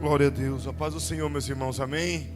Glória a Deus, a paz do Senhor, meus irmãos, amém?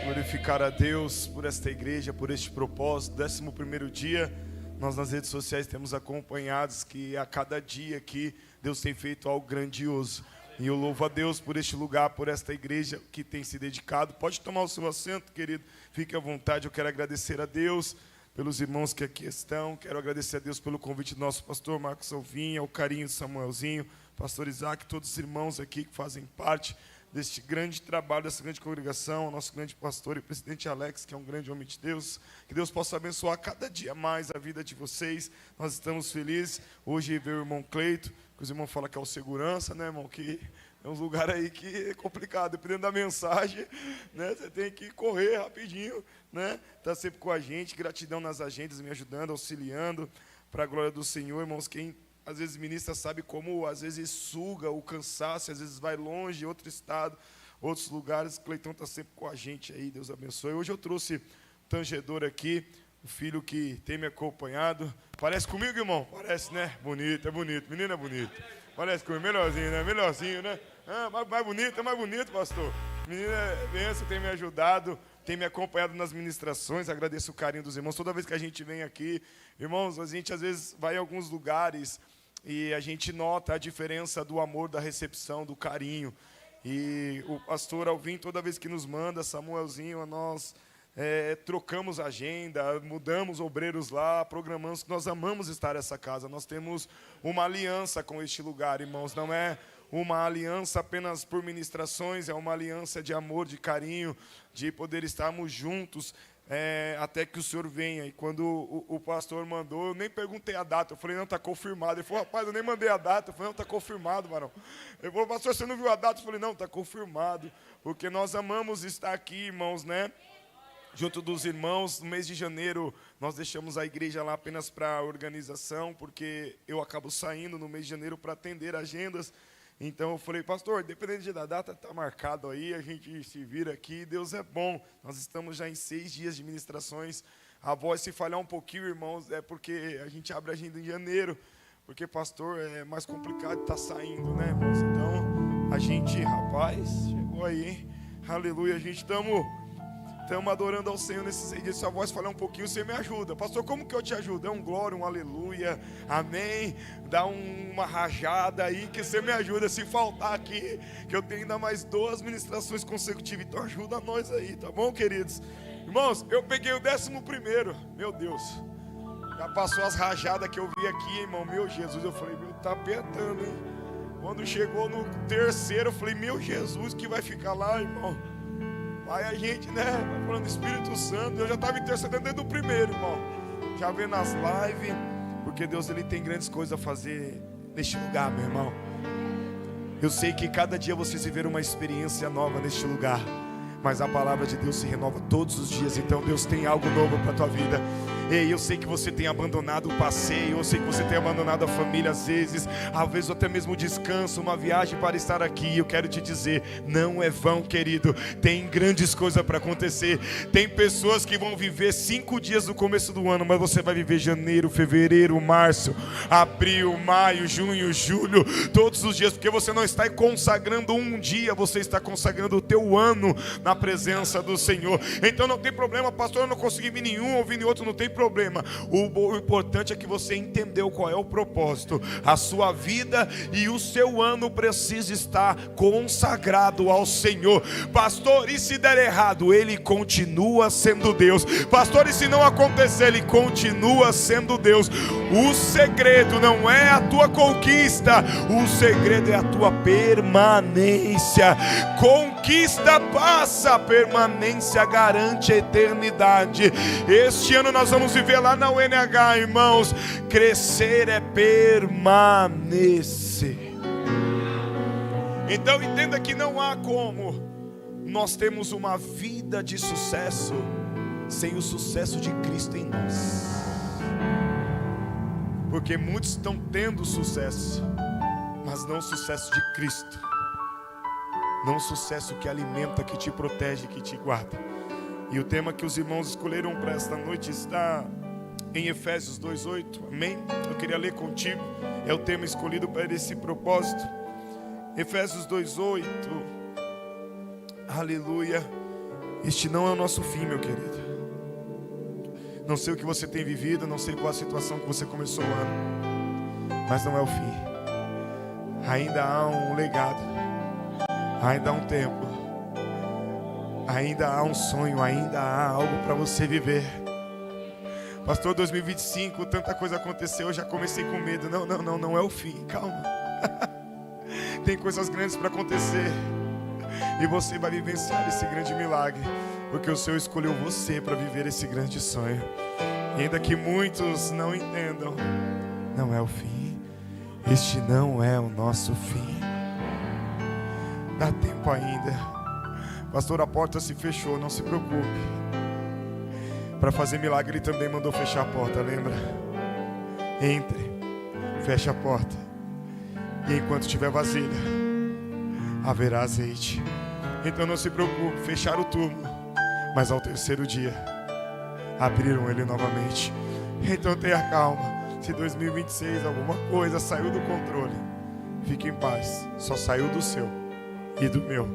Glorificar a Deus por esta igreja, por este propósito. 11º dia, nós nas redes sociais temos acompanhados que a cada dia aqui Deus tem feito algo grandioso. E eu louvo a Deus por este lugar, por esta igreja que tem se dedicado. Pode tomar o seu assento, querido, fique à vontade. Eu quero agradecer a Deus pelos irmãos que aqui estão. Quero agradecer a Deus pelo convite do nosso pastor Marcos Alvinha, o carinho do Samuelzinho, pastor Isaac, todos os irmãos aqui que fazem parte deste grande trabalho, dessa grande congregação, o nosso grande pastor e presidente Alex, que é um grande homem de Deus. Que Deus possa abençoar cada dia mais a vida de vocês. Nós estamos felizes. Hoje veio o irmão Cleito, que os irmãos falam que é o segurança, né, irmão? Que é um lugar aí que é complicado, dependendo da mensagem, né? Você tem que correr rapidinho, né? Está sempre com a gente. Gratidão nas agendas, me ajudando, auxiliando, para a glória do Senhor, irmãos. Quem às vezes ministra sabe como às vezes suga o cansaço, às vezes vai longe, outro estado, outros lugares. Cleitão está sempre com a gente aí, Deus abençoe. Hoje eu trouxe o tangedor aqui, o filho que tem me acompanhado. Parece comigo, irmão? Parece, né? Bonito, é bonito, menino é bonito. Parece comigo, melhorzinho, né? Melhorzinho, né? Ah, mais bonito, pastor. Menina é benção, tem me ajudado, tem me acompanhado nas ministrações. Agradeço o carinho dos irmãos. Toda vez que a gente vem aqui, irmãos, a gente às vezes vai em alguns lugares e a gente nota a diferença do amor, da recepção, do carinho. E o pastor Alvin, toda vez que nos manda, Samuelzinho, nós trocamos a agenda, mudamos obreiros lá, programamos, que nós amamos estar nessa casa. Nós temos uma aliança com este lugar, irmãos. Não é uma aliança apenas por ministrações, é uma aliança de amor, de carinho, de poder estarmos juntos até que o Senhor venha. E quando o pastor mandou, eu nem perguntei a data, eu falei, não, está confirmado. Ele falou, rapaz, eu nem mandei a data. Eu falei, não, está confirmado, varão. Ele falou, pastor, você não viu a data? Eu falei, não, está confirmado, porque nós amamos estar aqui, irmãos, né? Junto dos irmãos. No mês de janeiro, nós deixamos a igreja lá apenas para organização, porque eu acabo saindo no mês de janeiro para atender agendas. Então eu falei, pastor, dependendo da data, está marcado aí, a gente se vira aqui, Deus é bom. Nós estamos já em 6 dias de ministrações. A voz, se falhar um pouquinho, irmãos, é porque a gente abre a agenda em janeiro, porque pastor é mais complicado estar saindo, né, irmãos? Então, a gente, rapaz, chegou aí, hein? Aleluia, a gente estamos adorando ao Senhor nesses 6 dias. Se a voz falar um pouquinho, você me ajuda. Pastor, como que eu te ajudo? É um glória, um aleluia, amém. Dá uma rajada aí que você me ajuda. Se faltar aqui, que eu tenho ainda mais 2 ministrações consecutivas. Então ajuda nós aí, tá bom, queridos? Irmãos, eu peguei o 11º. Meu Deus, já passou as rajadas que eu vi aqui, irmão. Meu Jesus, eu falei, meu, tá apertando, hein? Quando chegou no 3º, eu falei, meu Jesus, que vai ficar lá, irmão? Aí a gente, né, vai falando Espírito Santo. Eu já estava intercedendo desde o 1º, irmão. Já vendo as lives, porque Deus, Ele tem grandes coisas a fazer neste lugar, meu irmão. Eu sei que cada dia vocês viveram uma experiência nova neste lugar, mas a palavra de Deus se renova todos os dias. Então Deus tem algo novo para a tua vida. Ei, eu sei que você tem abandonado o passeio, eu sei que você tem abandonado a família às vezes até mesmo o descanso, uma viagem para estar aqui. Eu quero te dizer, não é vão, querido. Tem grandes coisas para acontecer. Tem pessoas que vão viver 5 dias no começo do ano, mas você vai viver janeiro, fevereiro, março, abril, maio, junho, julho, todos os dias, porque você não está consagrando um dia, você está consagrando o teu ano na presença do Senhor. Então não tem problema, pastor, eu não consegui vir nenhum, ouvir outro, não tem problema. O importante é que você entendeu qual é o propósito. A sua vida e o seu ano precisa estar consagrado ao Senhor. Pastor, e se der errado? Ele continua sendo Deus. Pastor, e se não acontecer? Ele continua sendo Deus. O segredo não é a tua conquista, o segredo é a tua permanência. Conquista passa, permanência garante a eternidade. Este ano nós vamos viver lá na UNH, irmãos. Crescer é permanecer. Então entenda que não há como nós termos uma vida de sucesso sem o sucesso de Cristo em nós. Porque muitos estão tendo sucesso, mas não o sucesso de Cristo. Não o sucesso que alimenta, que te protege, que te guarda. E o tema que os irmãos escolheram para esta noite está em Efésios 2:8, amém? Eu queria ler contigo, é o tema escolhido para esse propósito. Efésios 2:8 Aleluia. Este não é o nosso fim, meu querido. Não sei o que você tem vivido, não sei qual a situação que você começou o ano, mas não é o fim. Ainda há um legado, ainda há um tempo, ainda há um sonho, ainda há algo para você viver. Pastor, 2025, tanta coisa aconteceu, eu já comecei com medo. Não é o fim, calma. Tem coisas grandes para acontecer. E você vai vivenciar esse grande milagre, porque o Senhor escolheu você para viver esse grande sonho. E ainda que muitos não entendam, não é o fim. Este não é o nosso fim. Dá tempo ainda. Pastor, a porta se fechou, não se preocupe. Para fazer milagre, Ele também mandou fechar a porta, lembra? Entre, feche a porta. E enquanto tiver vasilha, haverá azeite. Então não se preocupe, fecharam o túmulo, mas ao terceiro dia abriram ele novamente. Então tenha calma. Se 2026 alguma coisa saiu do controle, fique em paz. Só saiu do seu e do meu,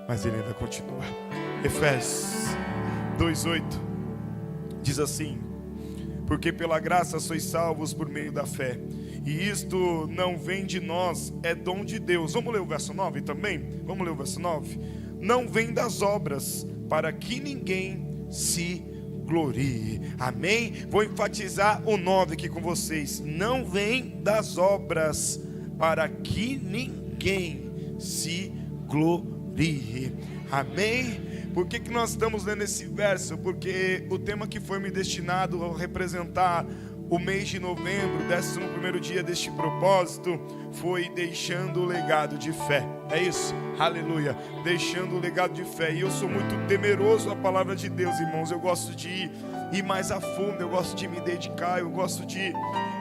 mas ele ainda continua. Efésios 2:8 diz assim: porque pela graça sois salvos por meio da fé, e isto não vem de nós, é dom de Deus. Vamos ler o verso 9 também? Vamos ler o verso 9. Não vem das obras, para que ninguém se glorie. Amém? Vou enfatizar o 9 aqui com vocês. Não vem das obras, para que ninguém se glorie. Amém? Por que nós estamos lendo esse verso? Porque o tema que foi me destinado a representar o mês de novembro, 11º dia deste propósito, foi deixando o legado de fé. É isso? Aleluia. Deixando o legado de fé. E eu sou muito temeroso à palavra de Deus, irmãos. Eu gosto de ir mais a fundo, eu gosto de me dedicar, eu gosto de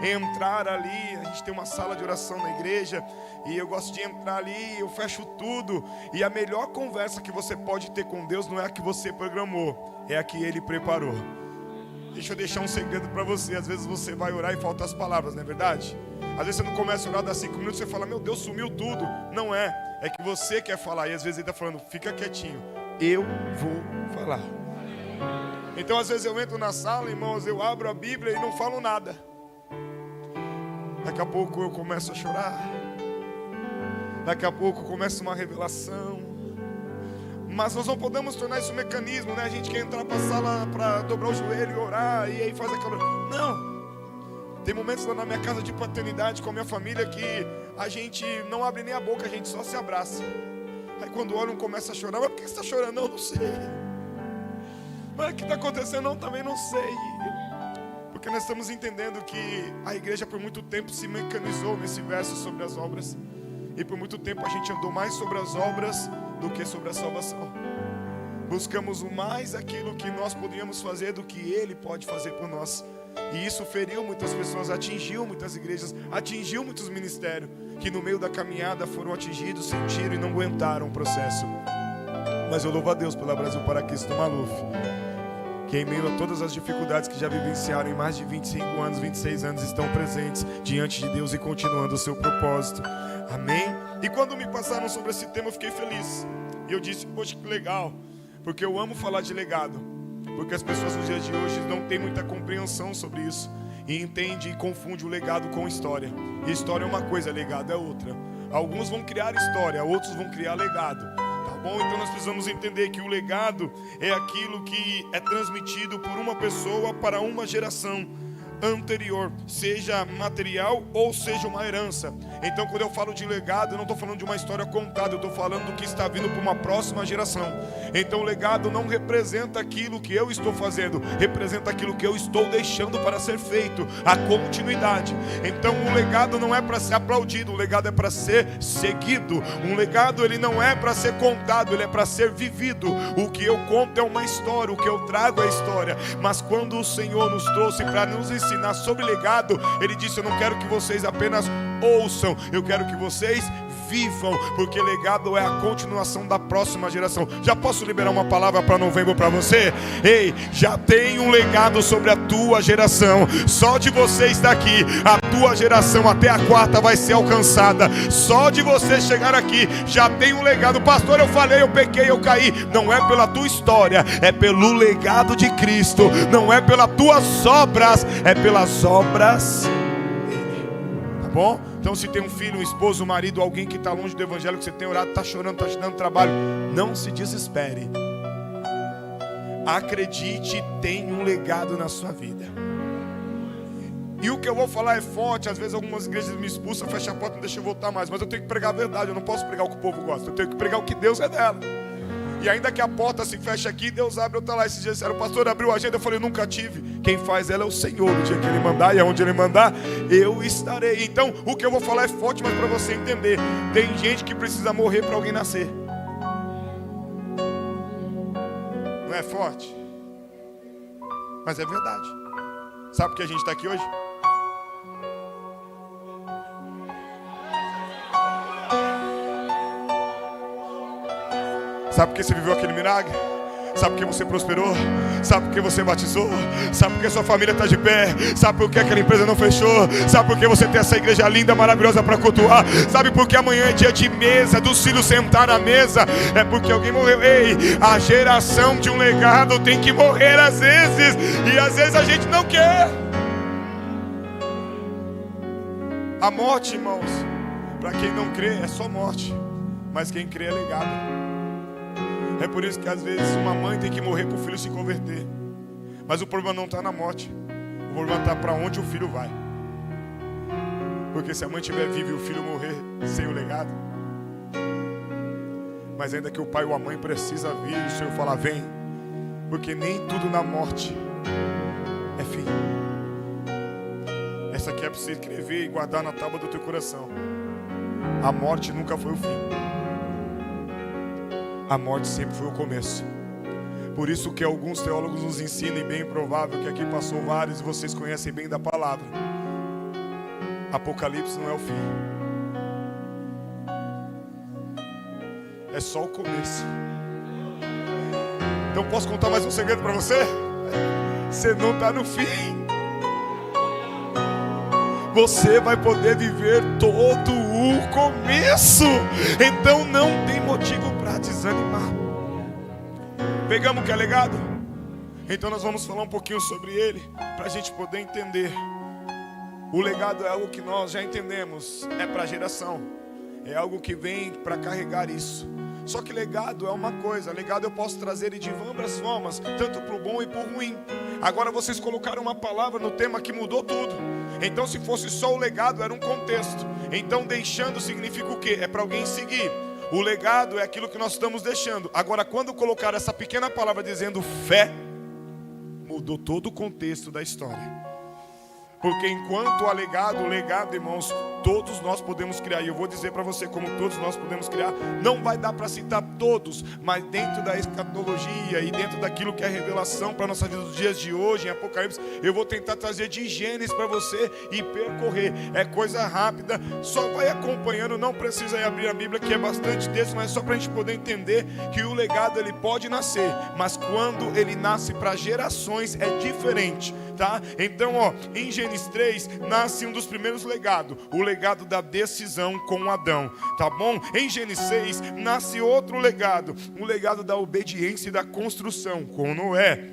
entrar ali. A gente tem uma sala de oração na igreja, e eu gosto de entrar ali, eu fecho tudo. E a melhor conversa que você pode ter com Deus não é a que você programou, é a que Ele preparou. Deixa eu deixar um segredo para você. Às vezes você vai orar e faltam as palavras, não é verdade? Às vezes você não começa a orar, dá 5 minutos, você fala, meu Deus, sumiu tudo. Não é, é que você quer falar. E às vezes Ele está falando, fica quietinho, eu vou falar. Então às vezes eu entro na sala, irmãos, eu abro a Bíblia e não falo nada. Daqui a pouco eu começo a chorar. Daqui a pouco começa uma revelação. Mas nós não podemos tornar isso um mecanismo, né? A gente quer entrar para a sala para dobrar o joelho e orar, e aí faz aquela... Não! Tem momentos lá na minha casa de paternidade com a minha família que a gente não abre nem a boca, a gente só se abraça. Aí quando olham começa a chorar. Mas por que você está chorando? Não, não sei. Mas o que está acontecendo? Não, também não sei. Porque nós estamos entendendo que a igreja por muito tempo se mecanizou nesse verso sobre as obras. E por muito tempo a gente andou mais sobre as obras do que sobre a salvação. Buscamos mais aquilo que nós podíamos fazer do que Ele pode fazer por nós. E isso feriu muitas pessoas, atingiu muitas igrejas, atingiu muitos ministérios, que no meio da caminhada foram atingidos, sentiram e não aguentaram o processo. Mas eu louvo a Deus pela Brasil para Cristo Maluf, que em meio a todas as dificuldades que já vivenciaram em mais de 25 anos, 26 anos, estão presentes diante de Deus e continuando o seu propósito. Amém? E quando me passaram sobre esse tema eu fiquei feliz. E eu disse, poxa, que legal, porque eu amo falar de legado. Porque as pessoas nos dias de hoje não têm muita compreensão sobre isso, e entendem e confundem o legado com história. E história é uma coisa, legado é outra. Alguns vão criar história, outros vão criar legado. Bom, então nós precisamos entender que o legado é aquilo que é transmitido por uma pessoa para uma geração anterior, seja material ou seja uma herança. Então quando eu falo de legado, eu não estou falando de uma história contada, eu estou falando do que está vindo para uma próxima geração. Então o legado não representa aquilo que eu estou fazendo, representa aquilo que eu estou deixando para ser feito, a continuidade. Então o legado não é para ser aplaudido, o legado é para ser seguido. Um legado ele não é para ser contado, ele é para ser vivido. O que eu conto é uma história, o que eu trago é história. Mas quando o Senhor nos trouxe para nos ensinar sobre legado, Ele disse, eu não quero que vocês apenas ouçam, eu quero que vocês vivam, porque legado é a continuação da próxima geração. Já posso liberar uma palavra para novembro para você? Ei, já tem um legado sobre a tua geração. Só de você estar aqui, a tua geração até a quarta vai ser alcançada. Só de você chegar aqui, já tem um legado. Pastor, eu falei, eu pequei, eu caí. Não é pela tua história, é pelo legado de Cristo. Não é pelas tuas obras, é pelas obras dele. Tá bom? Então, se tem um filho, um esposo, um marido, alguém que está longe do evangelho, que você tem orado, está chorando, está te dando trabalho, não se desespere. Acredite, tem um legado na sua vida. E o que eu vou falar é forte. Às vezes algumas igrejas me expulsam, fecham a porta, não deixam eu voltar mais. Mas eu tenho que pregar a verdade, eu não posso pregar o que o povo gosta. Eu tenho que pregar o que Deus é dela. E ainda que a porta se feche aqui, Deus abre, eu estou lá. Esses dias disseram, o pastor abriu a agenda, eu falei, nunca tive. Quem faz ela é o Senhor. No dia que Ele mandar e aonde Ele mandar, eu estarei. Então, o que eu vou falar é forte, mas para você entender, tem gente que precisa morrer para alguém nascer. Não é forte? Mas é verdade. Sabe por que a gente está aqui hoje? Sabe por que você viveu aquele milagre? Sabe por que você prosperou? Sabe por que você batizou? Sabe por que sua família está de pé? Sabe por que aquela empresa não fechou? Sabe por que você tem essa igreja linda, maravilhosa para cultuar? Sabe por que amanhã é dia de mesa, dos filhos sentar na mesa? É porque alguém morreu. Ei, a geração de um legado tem que morrer às vezes. E às vezes a gente não quer. A morte, irmãos, para quem não crê é só morte. Mas quem crê é legado. É por isso que às vezes uma mãe tem que morrer para o filho se converter. Mas o problema não está na morte. O problema está para onde o filho vai. Porque se a mãe estiver viva e o filho morrer sem o legado. Mas ainda que o pai ou a mãe precisa vir, o Senhor fala, vem. Porque nem tudo na morte é fim. Essa aqui é para você escrever e guardar na tábua do teu coração. A morte nunca foi o fim. A morte sempre foi o começo. Por isso que alguns teólogos nos ensinam, e bem provável que aqui passou vários, e vocês conhecem bem da palavra. Apocalipse não é o fim. É só o começo. Então posso contar mais um segredo para você? Você não está no fim. Você vai poder viver todo o começo. Então não tem motivo para desanimar. Pegamos o que é legado? Então nós vamos falar um pouquinho sobre ele, para a gente poder entender. O legado é algo que nós já entendemos, é para a geração. É algo que vem para carregar isso. Só que legado é uma coisa. Legado eu posso trazer ele de várias formas, tanto para o bom e para o ruim. Agora vocês colocaram uma palavra no tema que mudou tudo. Então se fosse só o legado, era um contexto. Então deixando significa o quê? É para alguém seguir. O legado é aquilo que nós estamos deixando. Agora quando colocaram essa pequena palavra dizendo fé, mudou todo o contexto da história. Porque enquanto há legado, o legado, irmãos, todos nós podemos criar. E eu vou dizer para você como todos nós podemos criar. Não vai dar para citar todos, mas dentro da escatologia e dentro daquilo que é revelação para a nossa vida dos dias de hoje, em Apocalipse, eu vou tentar trazer de Gênesis para você e percorrer. É coisa rápida, só vai acompanhando, não precisa ir abrir a Bíblia, que é bastante texto, mas só para a gente poder entender que o legado ele pode nascer, mas quando ele nasce para gerações é diferente, tá? Então, em Gênesis 3 nasce um dos primeiros legados, o legado da decisão com Adão, tá bom? Em Gênesis 6 nasce outro legado, o legado da obediência e da construção com Noé.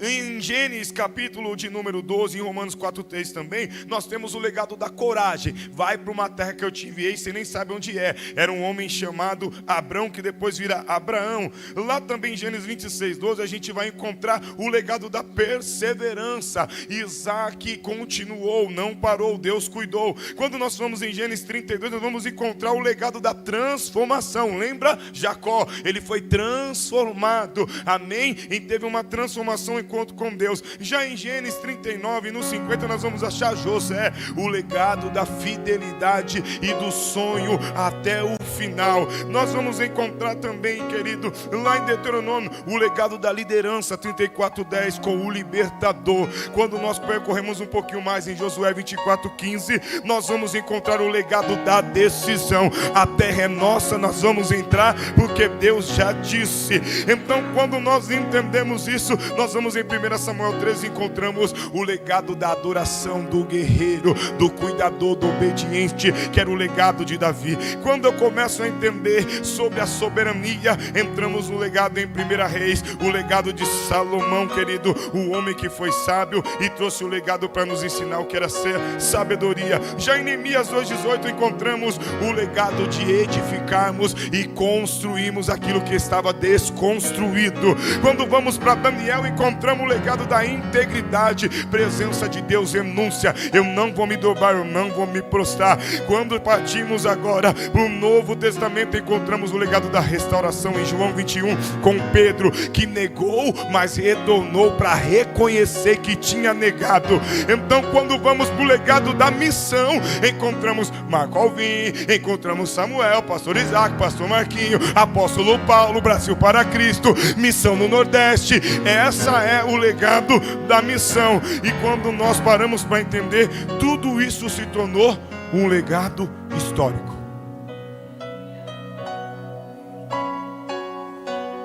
Em Gênesis capítulo de número 12, em Romanos 4:3 também, nós temos o legado da coragem. Vai para uma terra que eu te enviei, você nem sabe onde é. Era um homem chamado Abrão, que depois vira Abraão. Lá também em Gênesis 26:12 a gente vai encontrar o legado da perseverança. Isaac continuou, não parou, Deus cuidou. Quando nós vamos em Gênesis 32, nós vamos encontrar o legado da transformação. Lembra? Jacó, ele foi transformado, amém? E teve uma transformação em encontro com Deus. Já em Gênesis 39, no 50, nós vamos achar José, o legado da fidelidade e do sonho até o final. Nós vamos encontrar também, querido, lá em Deuteronômio, o legado da liderança, 34:10, com o libertador. Quando nós percorremos um pouquinho mais em Josué 24:15, nós vamos encontrar o legado da decisão. A terra é nossa, nós vamos entrar porque Deus já disse. Então, quando nós entendemos isso, nós vamos em 1 Samuel 13, encontramos o legado da adoração do guerreiro, do cuidador, do obediente, que era o legado de Davi. Quando eu começo a entender sobre a soberania, entramos no legado em 1 Reis, o legado de Salomão, querido, o homem que foi sábio e trouxe o legado para nos ensinar o que era ser sabedoria. Já em Neemias 2:18 encontramos o legado de edificarmos e construirmos aquilo que estava desconstruído. Quando vamos para Daniel, encontramos o legado da integridade, presença de Deus, renúncia. Eu não vou me dobrar, eu não vou me prostrar. Quando partimos agora para o Novo Testamento, encontramos o legado da restauração em João 21, com Pedro, que negou, mas retornou para reconhecer que tinha negado. Então, quando vamos para o legado da missão, encontramos Marco Alvim, encontramos Samuel, pastor Isaac, pastor Marquinho, apóstolo Paulo, Brasil para Cristo, missão no Nordeste. Essa é o legado da missão. E quando nós paramos para entender, tudo isso se tornou um legado histórico.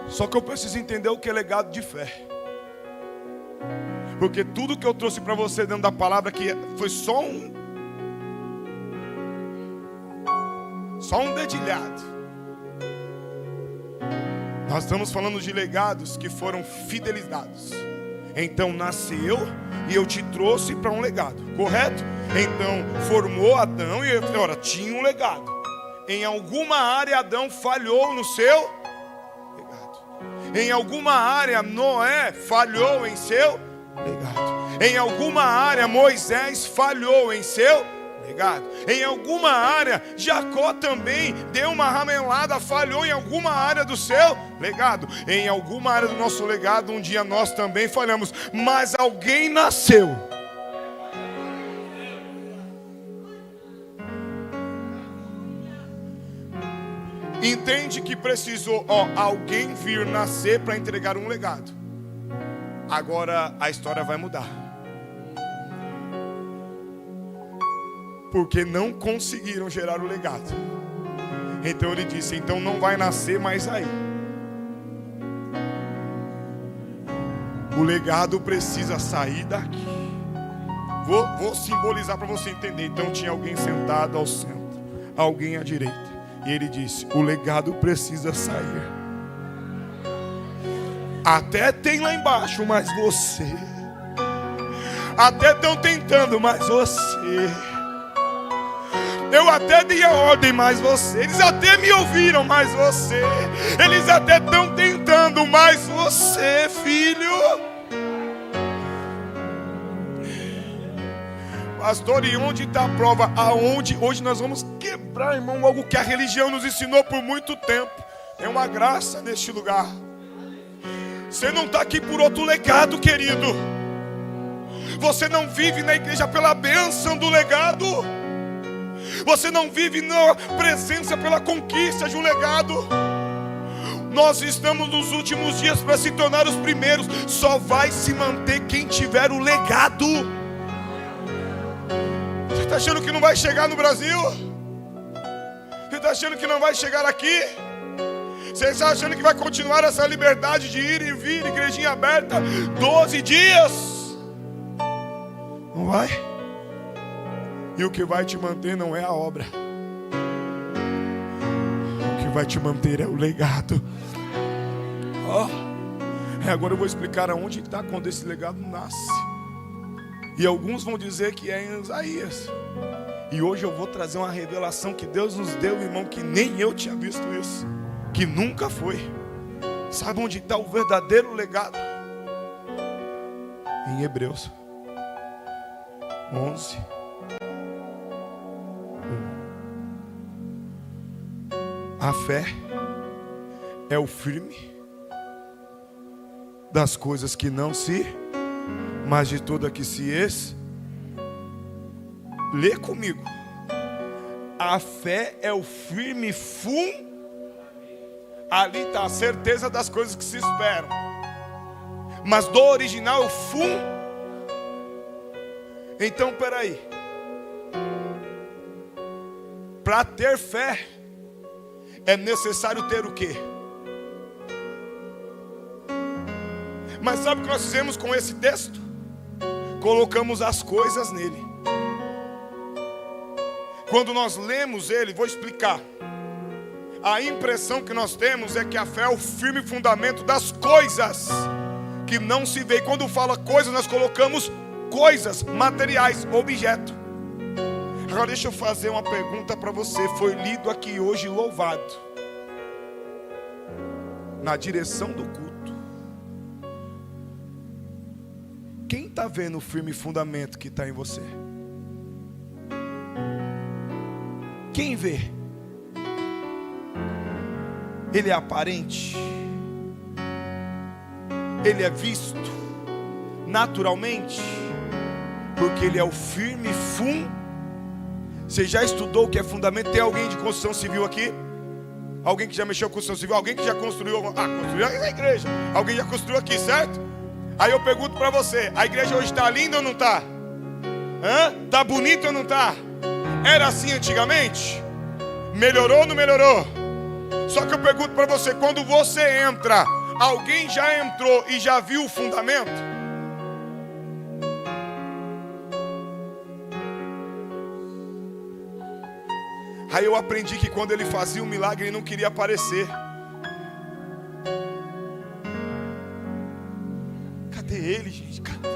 Só que eu preciso entender o que é legado de fé. Porque tudo que eu trouxe para você dentro da palavra aqui foi só um dedilhado. Nós estamos falando de legados que foram fidelizados. Então nasceu e eu te trouxe para um legado, correto? Então formou Adão e ora, tinha um legado. Em alguma área Adão falhou no seu legado. Em alguma área Noé falhou em seu legado. Em alguma área Moisés falhou em seu legado. Em alguma área Jacó também deu uma ramelada, falhou em alguma área do seu legado. Em alguma área do nosso legado um dia nós também falhamos, mas alguém nasceu. Entende que precisou alguém vir nascer para entregar um legado. Agora a história vai mudar. Porque não conseguiram gerar o legado. Então ele disse, então não vai nascer mais aí. O legado precisa sair daqui. Vou simbolizar para você entender. Então tinha alguém sentado ao centro, alguém à direita. E ele disse, o legado precisa sair. Até tem lá embaixo, mas você. Até estão tentando, mas você. Eu até dei a ordem, mas você. Eles até me ouviram, mas você. Eles até estão tentando, mas você, filho. Pastor, e onde está a prova? Aonde? Hoje nós vamos quebrar, irmão, algo que a religião nos ensinou por muito tempo. É uma graça neste lugar. Você não está aqui por outro legado, querido. Você não vive na igreja pela bênção do legado. Você não vive na presença pela conquista de um legado. Nós estamos nos últimos dias para se tornar os primeiros. Só vai se manter quem tiver o legado. Você está achando que não vai chegar no Brasil? Você está achando que não vai chegar aqui? Você está achando que vai continuar essa liberdade de ir e vir, igrejinha aberta 12 dias? Não vai? E o que vai te manter não é a obra. O que vai te manter é o legado. Agora eu vou explicar aonde está quando esse legado nasce. E alguns vão dizer que é em Isaías. E hoje eu vou trazer uma revelação que Deus nos deu, irmão, que nem eu tinha visto isso. Que nunca foi. Sabe onde está o verdadeiro legado? Em Hebreus 11. A fé é o firme das coisas que não se, mas de toda que se Lê comigo. A fé é o firme ali está a certeza das coisas que se esperam. Mas do original é o Então, peraí. Para ter fé, é necessário ter o quê? Mas sabe o que nós fizemos com esse texto? Colocamos as coisas nele. Quando nós lemos ele, vou explicar. A impressão que nós temos é que a fé é o firme fundamento das coisas que não se vê. E quando fala coisas, nós colocamos coisas, materiais, objeto. Agora deixa eu fazer uma pergunta para você. Foi lido aqui hoje louvado na direção do culto. Quem está vendo o firme fundamento que está em você? Quem vê? Ele é aparente? Ele é visto naturalmente? Porque ele é o firme Você já estudou o que é fundamento? Tem alguém de construção civil aqui? Alguém que já mexeu com construção civil? Alguém que já construiu? Construiu a igreja. Alguém já construiu aqui, certo? Aí eu pergunto para você, a igreja hoje está linda ou não está? Está bonita ou não está? Era assim antigamente? Melhorou ou não melhorou? Só que eu pergunto para você, quando você entra, alguém já entrou e já viu o fundamento? Aí eu aprendi que quando ele fazia um milagre, ele não queria aparecer. Cadê ele, gente? Cadê?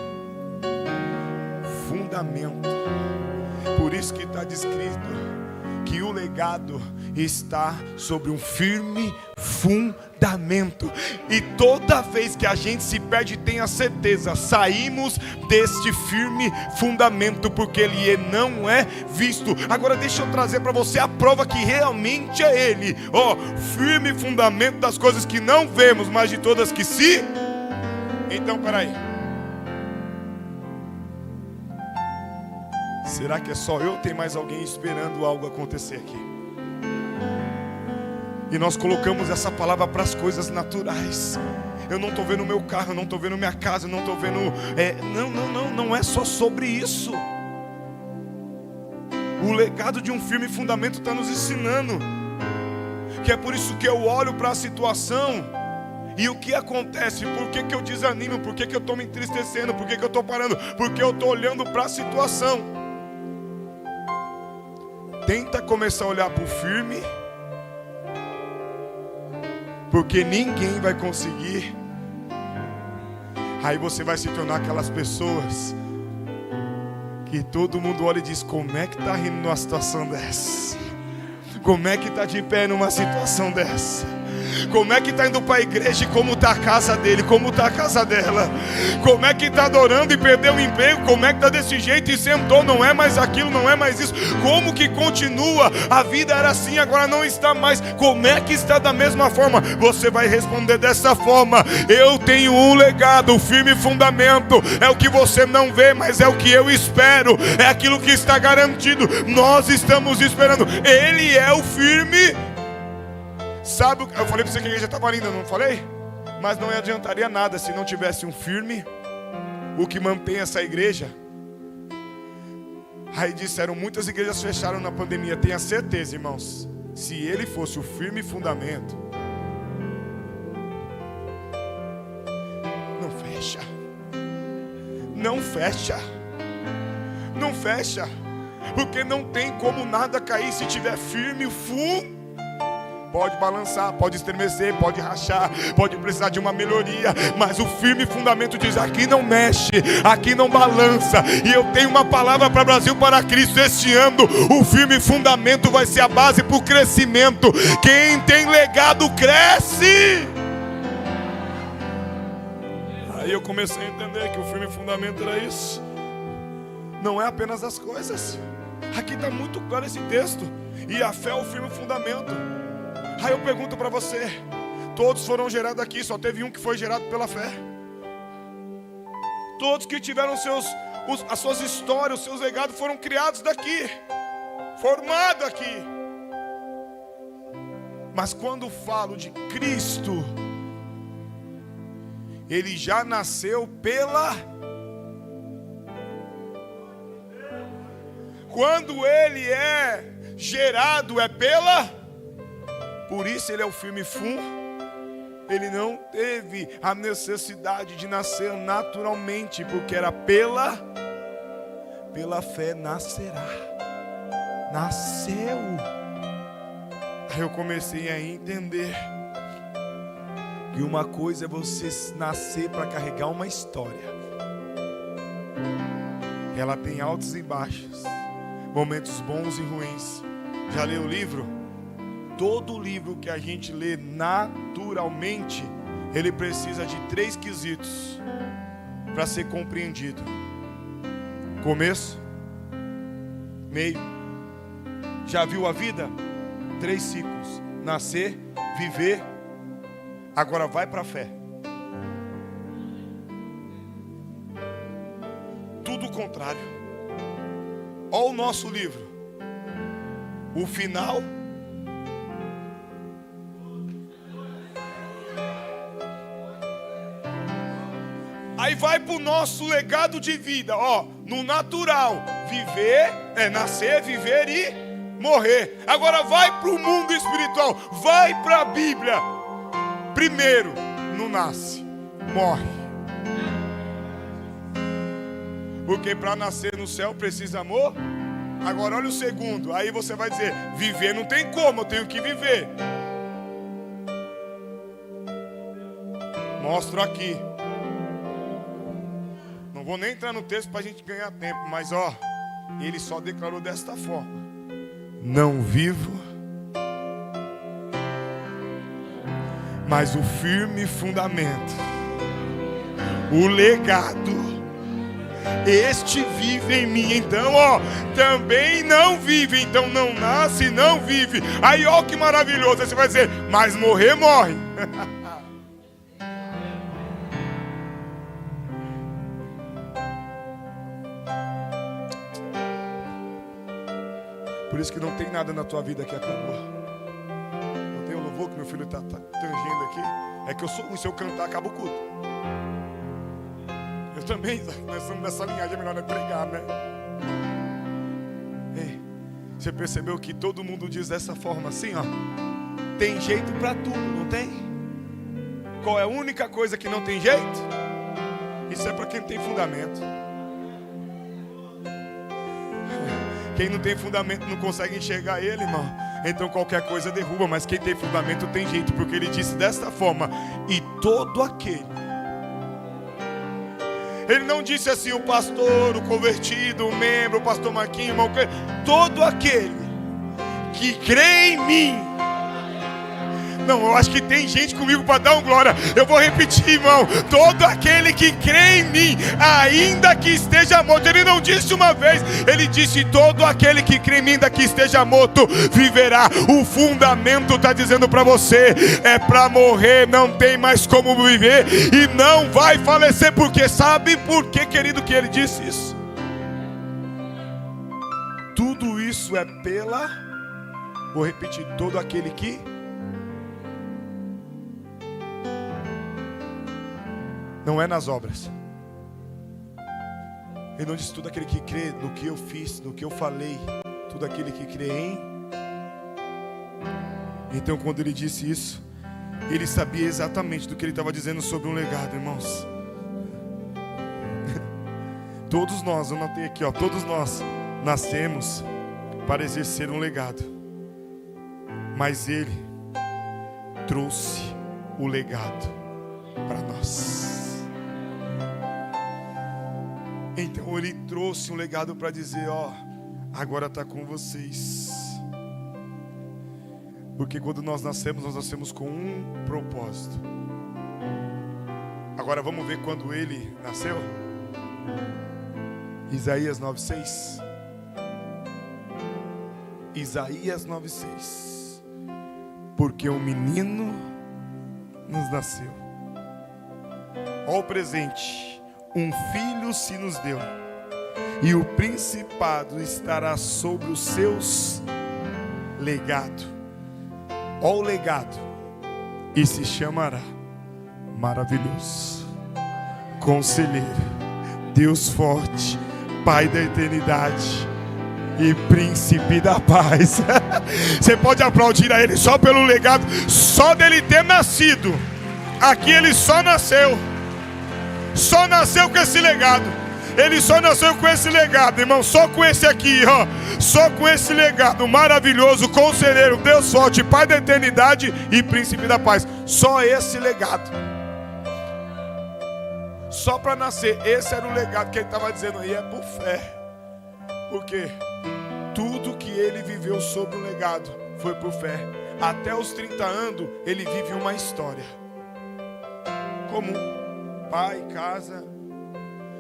Fundamento. Por isso que está descrito que o legado está sobre um firme fundamento. E toda vez que a gente se perde, tenha certeza, saímos deste firme fundamento, porque ele não é visto. Agora deixa eu trazer para você a prova que realmente é ele. Firme fundamento das coisas que não vemos, mas de todas que se. Então, peraí. Será que é só eu ou tem mais alguém esperando algo acontecer aqui? E nós colocamos essa palavra para as coisas naturais. Eu não estou vendo o meu carro, eu não estou vendo minha casa, eu não estou vendo... Não é só sobre isso. O legado de um firme fundamento está nos ensinando. Que é por isso que eu olho para a situação. E o que acontece? Por que eu desanimo? Por que eu estou me entristecendo? Por que eu estou parando? Porque eu estou olhando para a situação. Tenta começar a olhar para o firme, porque ninguém vai conseguir. Aí você vai se tornar aquelas pessoas que todo mundo olha e diz: como é que está rindo numa situação dessa? Como é que está de pé numa situação dessa? Como é que está indo para a igreja e como está a casa dele, como está a casa dela? Como é que está adorando e perdeu o emprego? Como é que está desse jeito e sentou? Não é mais aquilo, não é mais isso. Como que continua? A vida era assim, agora não está mais. Como é que está da mesma forma? Você vai responder dessa forma: eu tenho um legado, um firme fundamento. É o que você não vê, mas é o que eu espero. É aquilo que está garantido. Nós estamos esperando. Ele é o firme. Sabe, eu falei para você que a igreja estava linda, não falei? Mas não adiantaria nada se não tivesse um firme. O que mantém essa igreja. Aí disseram, muitas igrejas fecharam na pandemia. Tenha certeza, irmãos, se ele fosse o firme fundamento, não fecha. Não fecha. Não fecha. Porque não tem como nada cair se tiver firme o fundo. Pode balançar, pode estremecer, pode rachar, pode precisar de uma melhoria, mas o firme fundamento diz: aqui não mexe, aqui não balança. E eu tenho uma palavra para Brasil para Cristo este ano: o firme fundamento vai ser a base para o crescimento. Quem tem legado cresce. Aí eu comecei a entender que o firme fundamento era isso. Não é apenas as coisas. Aqui está muito claro esse texto. E a fé é o firme fundamento. Aí eu pergunto para você: todos foram gerados aqui, só teve um que foi gerado pela fé. Todos que tiveram as suas histórias, os seus legados foram criados daqui, formados aqui. Mas quando falo de Cristo, Ele já nasceu Quando Ele é gerado, por isso Ele é o firme fundo. Ele não teve a necessidade de nascer naturalmente, porque era pela fé nascerá. Nasceu. Aí eu comecei a entender que uma coisa é você nascer para carregar uma história. Ela tem altos e baixos, momentos bons e ruins. Já leu o livro? Todo livro que a gente lê naturalmente, ele precisa de 3 quesitos para ser compreendido: começo, meio. Já viu a vida? 3 ciclos: nascer, viver. Agora vai para a fé. Tudo o contrário. Olha o nosso livro. O final. Aí vai para o nosso legado de vida. Ó, no natural, viver, nascer, viver e morrer. Agora vai para o mundo espiritual. Vai para a Bíblia. Primeiro, não nasce, morre. Porque para nascer no céu precisa amor. Agora olha o segundo. Aí você vai dizer: viver não tem como, eu tenho que viver. Mostro aqui. Não vou nem entrar no texto para a gente ganhar tempo. Mas ó, ele só declarou desta forma: não vivo, mas o firme fundamento, o legado, este vive em mim. Então, ó, também não vive. Então não nasce, não vive. Aí, ó, que maravilhoso. Aí você vai dizer: mas morrer, morre. Por isso que não tem nada na tua vida que acabou. Não tem o louvor que meu filho está tangendo aqui. É que se eu cantar, acaba o culto. Eu também, nós somos dessa linhagem, é melhor não pregar, né? Ei, você percebeu que todo mundo diz dessa forma assim, ó? Tem jeito para tudo, não tem? Qual é a única coisa que não tem jeito? Isso é para quem tem fundamento. Quem não tem fundamento não consegue enxergar ele, irmão. Então qualquer coisa derruba. Mas quem tem fundamento tem jeito. Porque ele disse desta forma: e todo aquele. Ele não disse assim: o pastor, o convertido, o membro, o pastor Marquinhos, irmão. Todo aquele que crê em mim. Não, eu acho que tem gente comigo para dar um glória. Eu vou repetir, irmão. Todo aquele que crê em mim, ainda que esteja morto. Ele não disse uma vez, ele disse: todo aquele que crê em mim, ainda que esteja morto, viverá. O fundamento está dizendo para você: é para morrer, não tem mais como viver. E não vai falecer. Porque sabe por que, querido, que ele disse isso? Tudo isso é vou repetir: todo aquele que... Não é nas obras. Ele não disse: tudo aquele que crê no que eu fiz, no que eu falei. Tudo aquele que crê em... Então quando ele disse isso, ele sabia exatamente do que ele estava dizendo sobre um legado, irmãos. Todos nós, eu notei aqui, ó, todos nós nascemos para exercer um legado. Mas ele trouxe o legado para nós. Então ele trouxe um legado para dizer: ó, agora está com vocês. Porque quando nós nascemos com um propósito. Agora vamos ver quando ele nasceu. Isaías 9:6. Isaías 9:6. Porque um menino nos nasceu. Ó o presente. um filho se nos deu, e o principado estará sobre os seus legado. Ó o legado, e se chamará Maravilhoso, Conselheiro, Deus Forte, Pai da Eternidade e Príncipe da Paz. Você pode aplaudir a Ele só pelo legado, só dele ter nascido. Aqui Ele só nasceu com esse legado. Ele só nasceu com esse legado, irmão. Só com esse aqui, ó. Só com esse legado maravilhoso, Conselheiro, Deus Forte, Pai da Eternidade e Príncipe da Paz. Só esse legado. Só para nascer. Esse era o legado que ele estava dizendo aí. É por fé. Porque tudo que ele viveu sobre o legado foi por fé. Até os 30 anos ele vive uma história comum. Pai, casa.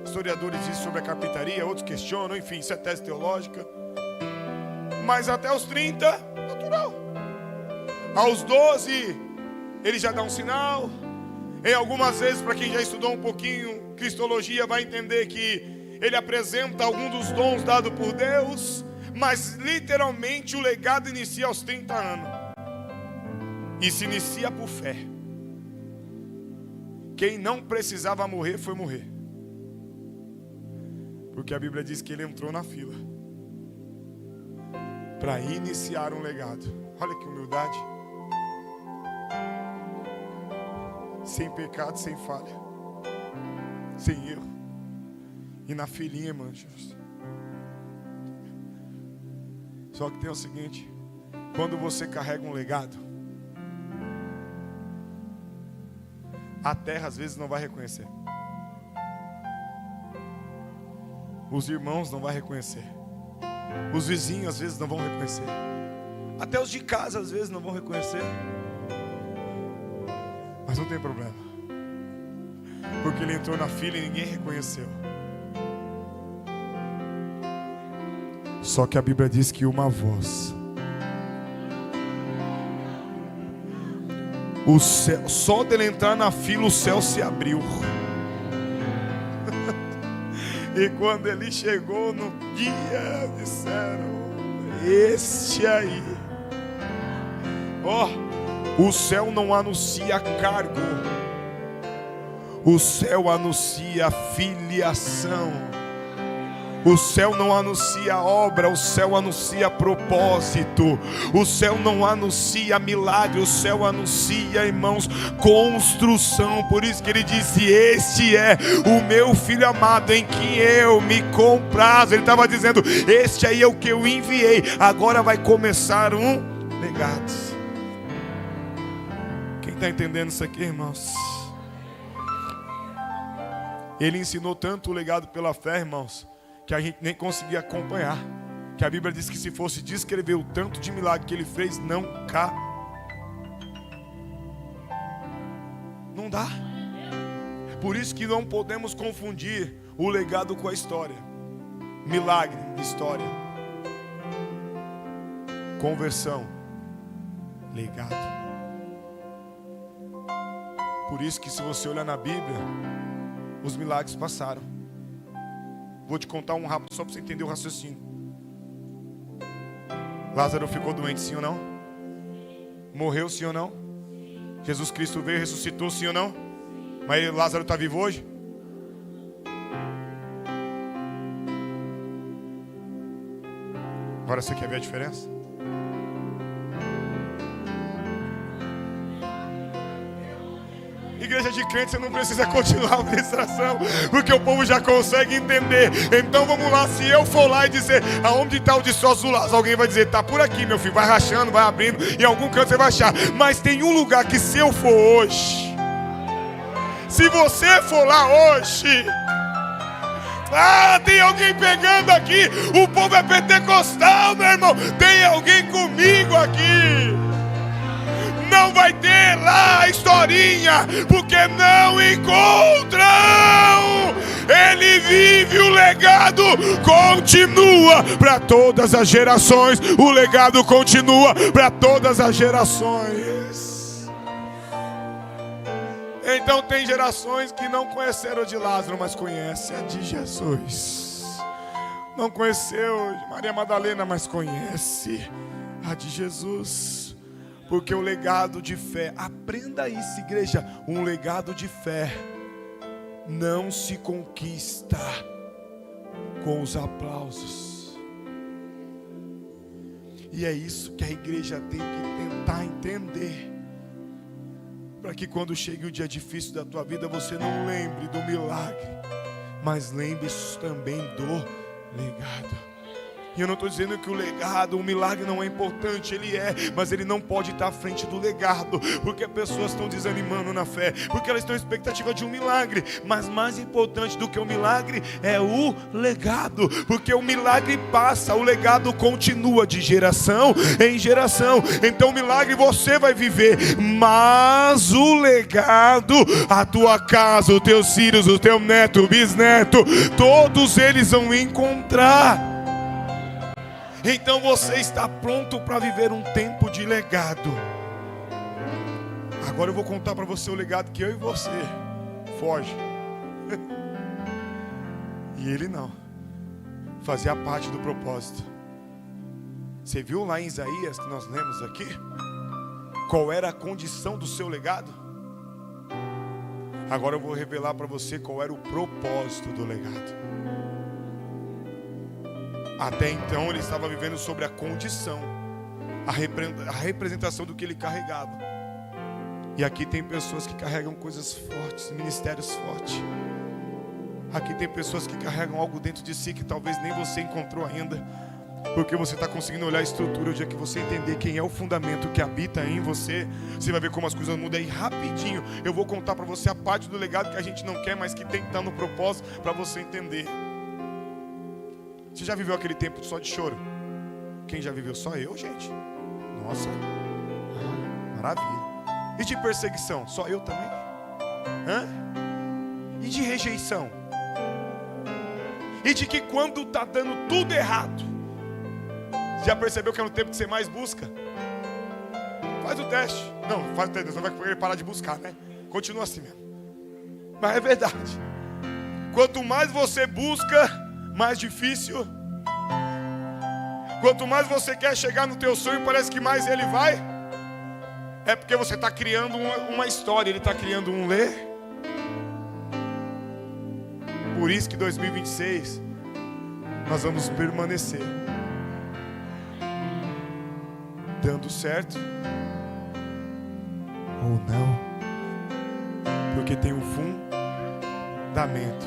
Historiadores dizem sobre a carpintaria, outros questionam, enfim, isso é tese teológica. Mas até os 30, natural. Aos 12, ele já dá um sinal. Em algumas vezes, para quem já estudou um pouquinho cristologia, vai entender que ele apresenta algum dos dons dados por Deus. Mas literalmente o legado inicia aos 30 anos. E se inicia por fé. Quem não precisava morrer foi morrer. Porque a Bíblia diz que ele entrou na fila para iniciar um legado. Olha que humildade. Sem pecado, sem falha, sem erro. E na filinha, irmão. Só que tem o seguinte: quando você carrega um legado, a terra às vezes não vai reconhecer. Os irmãos não vão reconhecer. Os vizinhos às vezes não vão reconhecer. Até os de casa às vezes não vão reconhecer. Mas não tem problema. Porque ele entrou na fila e ninguém reconheceu. Só que a Bíblia diz que uma voz. O céu, só dele entrar na fila o céu se abriu. E quando ele chegou no dia, disseram: este aí. Ó, o céu não anuncia cargo. O céu anuncia filiação. O céu não anuncia obra, o céu anuncia propósito. O céu não anuncia milagre, o céu anuncia, irmãos, construção. Por isso que ele disse: este é o meu filho amado em quem eu me comprazo. Ele estava dizendo: este aí é o que eu enviei. Agora vai começar um legado. Quem está entendendo isso aqui, irmãos? Ele ensinou tanto o legado pela fé, irmãos, que a gente nem conseguia acompanhar. Que a Bíblia diz que se fosse descrever o tanto de milagre que ele fez, não dá. Por isso que não podemos confundir o legado com a história. Milagre, história. Conversão, legado. Por isso que se você olhar na Bíblia, os milagres passaram. Vou te contar um rápido só para você entender o raciocínio. Lázaro ficou doente, sim ou não? Morreu, sim ou não? Jesus Cristo veio e ressuscitou, sim ou não? Mas Lázaro está vivo hoje? Agora você quer ver a diferença? Igreja de crente, você não precisa continuar a administração, porque o povo já consegue entender. Então vamos lá, se eu for lá e dizer: aonde está o destroço do Lázaro? Alguém vai dizer: está por aqui, meu filho. Vai rachando, vai abrindo, em algum canto você vai achar. Mas tem um lugar que se eu for hoje, se você for lá hoje, tem alguém pegando aqui. O povo é pentecostal, meu irmão. Tem alguém comigo aqui. Não vai ter lá a historinha, porque não encontram. Ele vive, o legado continua para todas as gerações. O legado continua para todas as gerações. Então tem gerações que não conheceram a de Lázaro, mas conhecem a de Jesus. Não conheceu de Maria Madalena, mas conhece a de Jesus. Porque o legado de fé, aprenda isso, igreja, um legado de fé não se conquista com os aplausos. E é isso que a igreja tem que tentar entender, para que quando chegue o dia difícil da tua vida, você não lembre do milagre, mas lembre-se também do legado. E eu não estou dizendo que o milagre não é importante, ele é, mas ele não pode estar à frente do legado, porque pessoas estão desanimando na fé, porque elas estão em expectativa de um milagre, mas mais importante do que o milagre é o legado, porque o milagre passa, o legado continua de geração em geração. Então o milagre você vai viver, mas o legado, a tua casa, os teus filhos, o teu neto, o bisneto, todos eles vão encontrar. Então você está pronto para viver um tempo de legado. Agora eu vou contar para você o legado que eu e você foge. E ele não. Fazia parte do propósito. Você viu lá em Isaías que nós lemos aqui? Qual era a condição do seu legado? Agora eu vou revelar para você qual era o propósito do legado. Até então ele estava vivendo sobre a condição, a representação do que ele carregava. E aqui tem pessoas que carregam coisas fortes, ministérios fortes. Aqui tem pessoas que carregam algo dentro de si que talvez nem você encontrou ainda, porque você está conseguindo olhar a estrutura. O dia que você entender quem é o fundamento que habita em você, você vai ver como as coisas mudam. Aí rapidinho eu vou contar para você a parte do legado que a gente não quer, mas que tem que estar no propósito para você entender. Você já viveu aquele tempo só de choro? Quem já viveu? Só eu, gente. Nossa, maravilha. E de perseguição? Só eu também? E de rejeição? E de que quando está dando tudo errado, já percebeu que é no tempo que você mais busca? Faz o teste. Não, faz o teste, você vai querer parar de buscar, né? Continua assim mesmo. Mas é verdade. Quanto mais você busca, mais difícil. Quanto mais você quer chegar no teu sonho, parece que mais ele vai. É porque você está criando uma história, ele está criando um ler. Por isso que 2026 nós vamos permanecer dando certo ou não, porque tem um fundamento.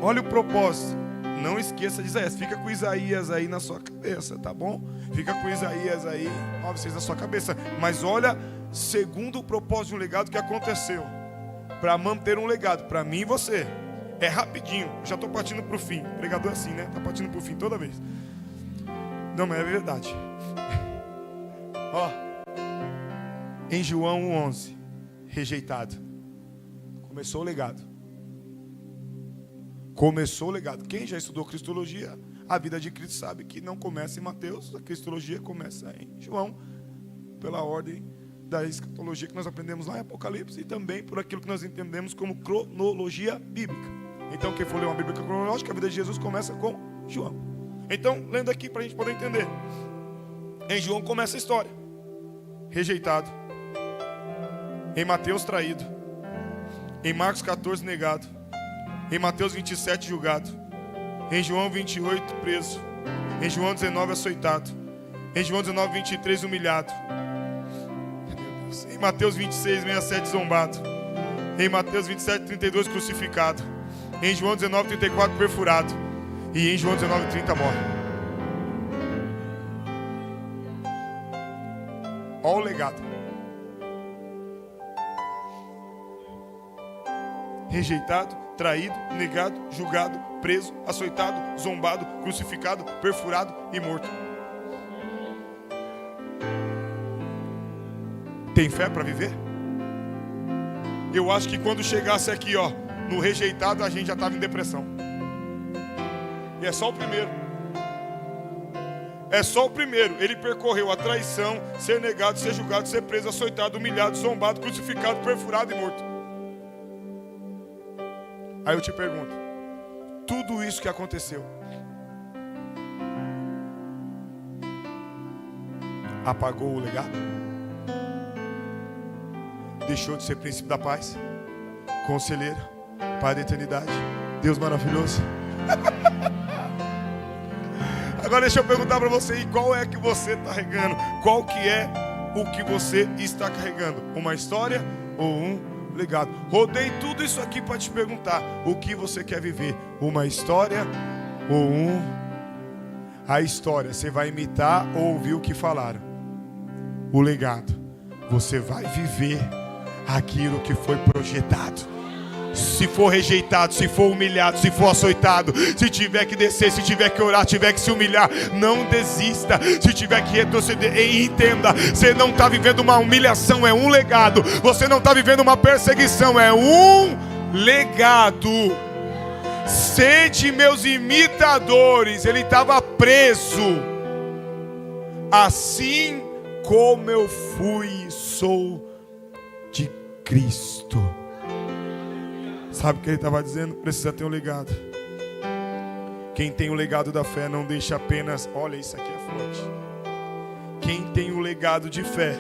Olha o propósito. Não esqueça de Isaías. Fica com Isaías aí na sua cabeça, tá bom? Fica com Isaías aí, 9:6 na sua cabeça. Mas olha, segundo o propósito de um legado que aconteceu, para manter um legado, para mim e você, é rapidinho. Eu já estou partindo para o fim. O pregador é assim, né? Está partindo para o fim toda vez. Não, mas é verdade. Ó, em João 1:11, rejeitado. Começou o legado. Começou o legado. Quem já estudou Cristologia, a vida de Cristo sabe que não começa em Mateus, a Cristologia começa em João, pela ordem da escatologia que nós aprendemos lá em Apocalipse, e também por aquilo que nós entendemos como cronologia bíblica. Então, quem for ler uma Bíblia cronológica, a vida de Jesus começa com João. Então, lendo aqui para a gente poder entender. Em João começa a história. Rejeitado. Em Mateus, traído. Em Marcos 14, negado. Em Mateus 27, julgado. Em João 28, preso. Em João 19, açoitado. Em João 19, 23, humilhado. Em Mateus 26, 67, zombado. Em Mateus 27, 32, crucificado. Em João 19, 34, perfurado. E em João 19, 30, morre. Olha o legado. Rejeitado, traído, negado, julgado, preso, açoitado, zombado, crucificado, perfurado e morto. Tem fé para viver? Eu acho que quando chegasse aqui, ó, no rejeitado, a gente já estava em depressão. E é só o primeiro. É só o primeiro. Ele percorreu a traição, ser negado, ser julgado, ser preso, açoitado, humilhado, zombado, crucificado, perfurado e morto. Aí eu te pergunto, tudo isso que aconteceu apagou o legado? Deixou de ser príncipe da paz, conselheiro, pai da eternidade, Deus maravilhoso? Agora deixa eu perguntar para você, e qual é que você está carregando? Qual que é o que você está carregando? Uma história ou um legado? Rodei tudo isso aqui para te perguntar, o que você quer viver? Uma história ou a história, você vai imitar ou ouvir o que falaram? O legado, você vai viver aquilo que foi projetado. Se for rejeitado, se for humilhado, se for açoitado, se tiver que descer, se tiver que orar, tiver que se humilhar, não desista. Se tiver que retroceder, entenda, você não está vivendo uma humilhação, é um legado. Você não está vivendo uma perseguição, é um legado. Sede meus imitadores. Ele estava preso, assim como eu fui e sou de Cristo. Sabe o que ele estava dizendo? Precisa ter um legado. Quem tem o legado da fé não deixa apenas... Olha, isso aqui é forte. Quem tem o legado de fé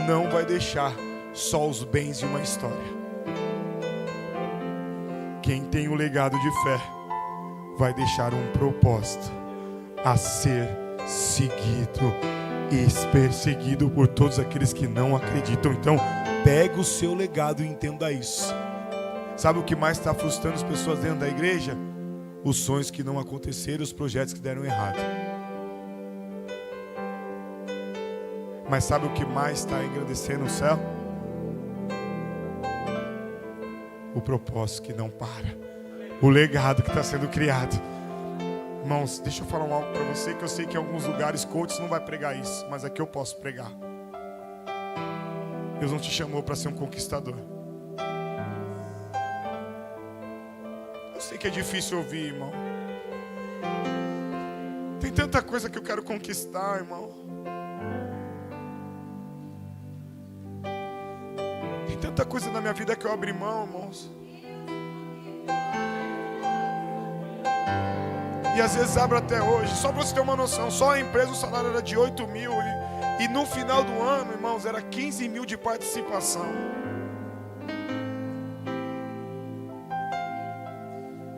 não vai deixar só os bens de uma história. Quem tem o legado de fé vai deixar um propósito a ser seguido e perseguido por todos aqueles que não acreditam. Então, pega o seu legado e entenda isso. Sabe o que mais está frustrando as pessoas dentro da igreja? Os sonhos que não aconteceram, os projetos que deram errado. Mas sabe o que mais está engrandecendo o céu? O propósito que não para. O legado que está sendo criado. Irmãos, deixa eu falar algo para você, que eu sei que em alguns lugares coaches não vai pregar isso, mas aqui eu posso pregar. Deus não te chamou para ser um conquistador. Eu sei que é difícil ouvir, irmão. Tem tanta coisa que eu quero conquistar, irmão. Tem tanta coisa na minha vida que eu abri mão, irmãos. E às vezes abro até hoje. Só para você ter uma noção, só a empresa o salário era de 8 mil. E no final do ano, irmãos, era 15 mil de participação.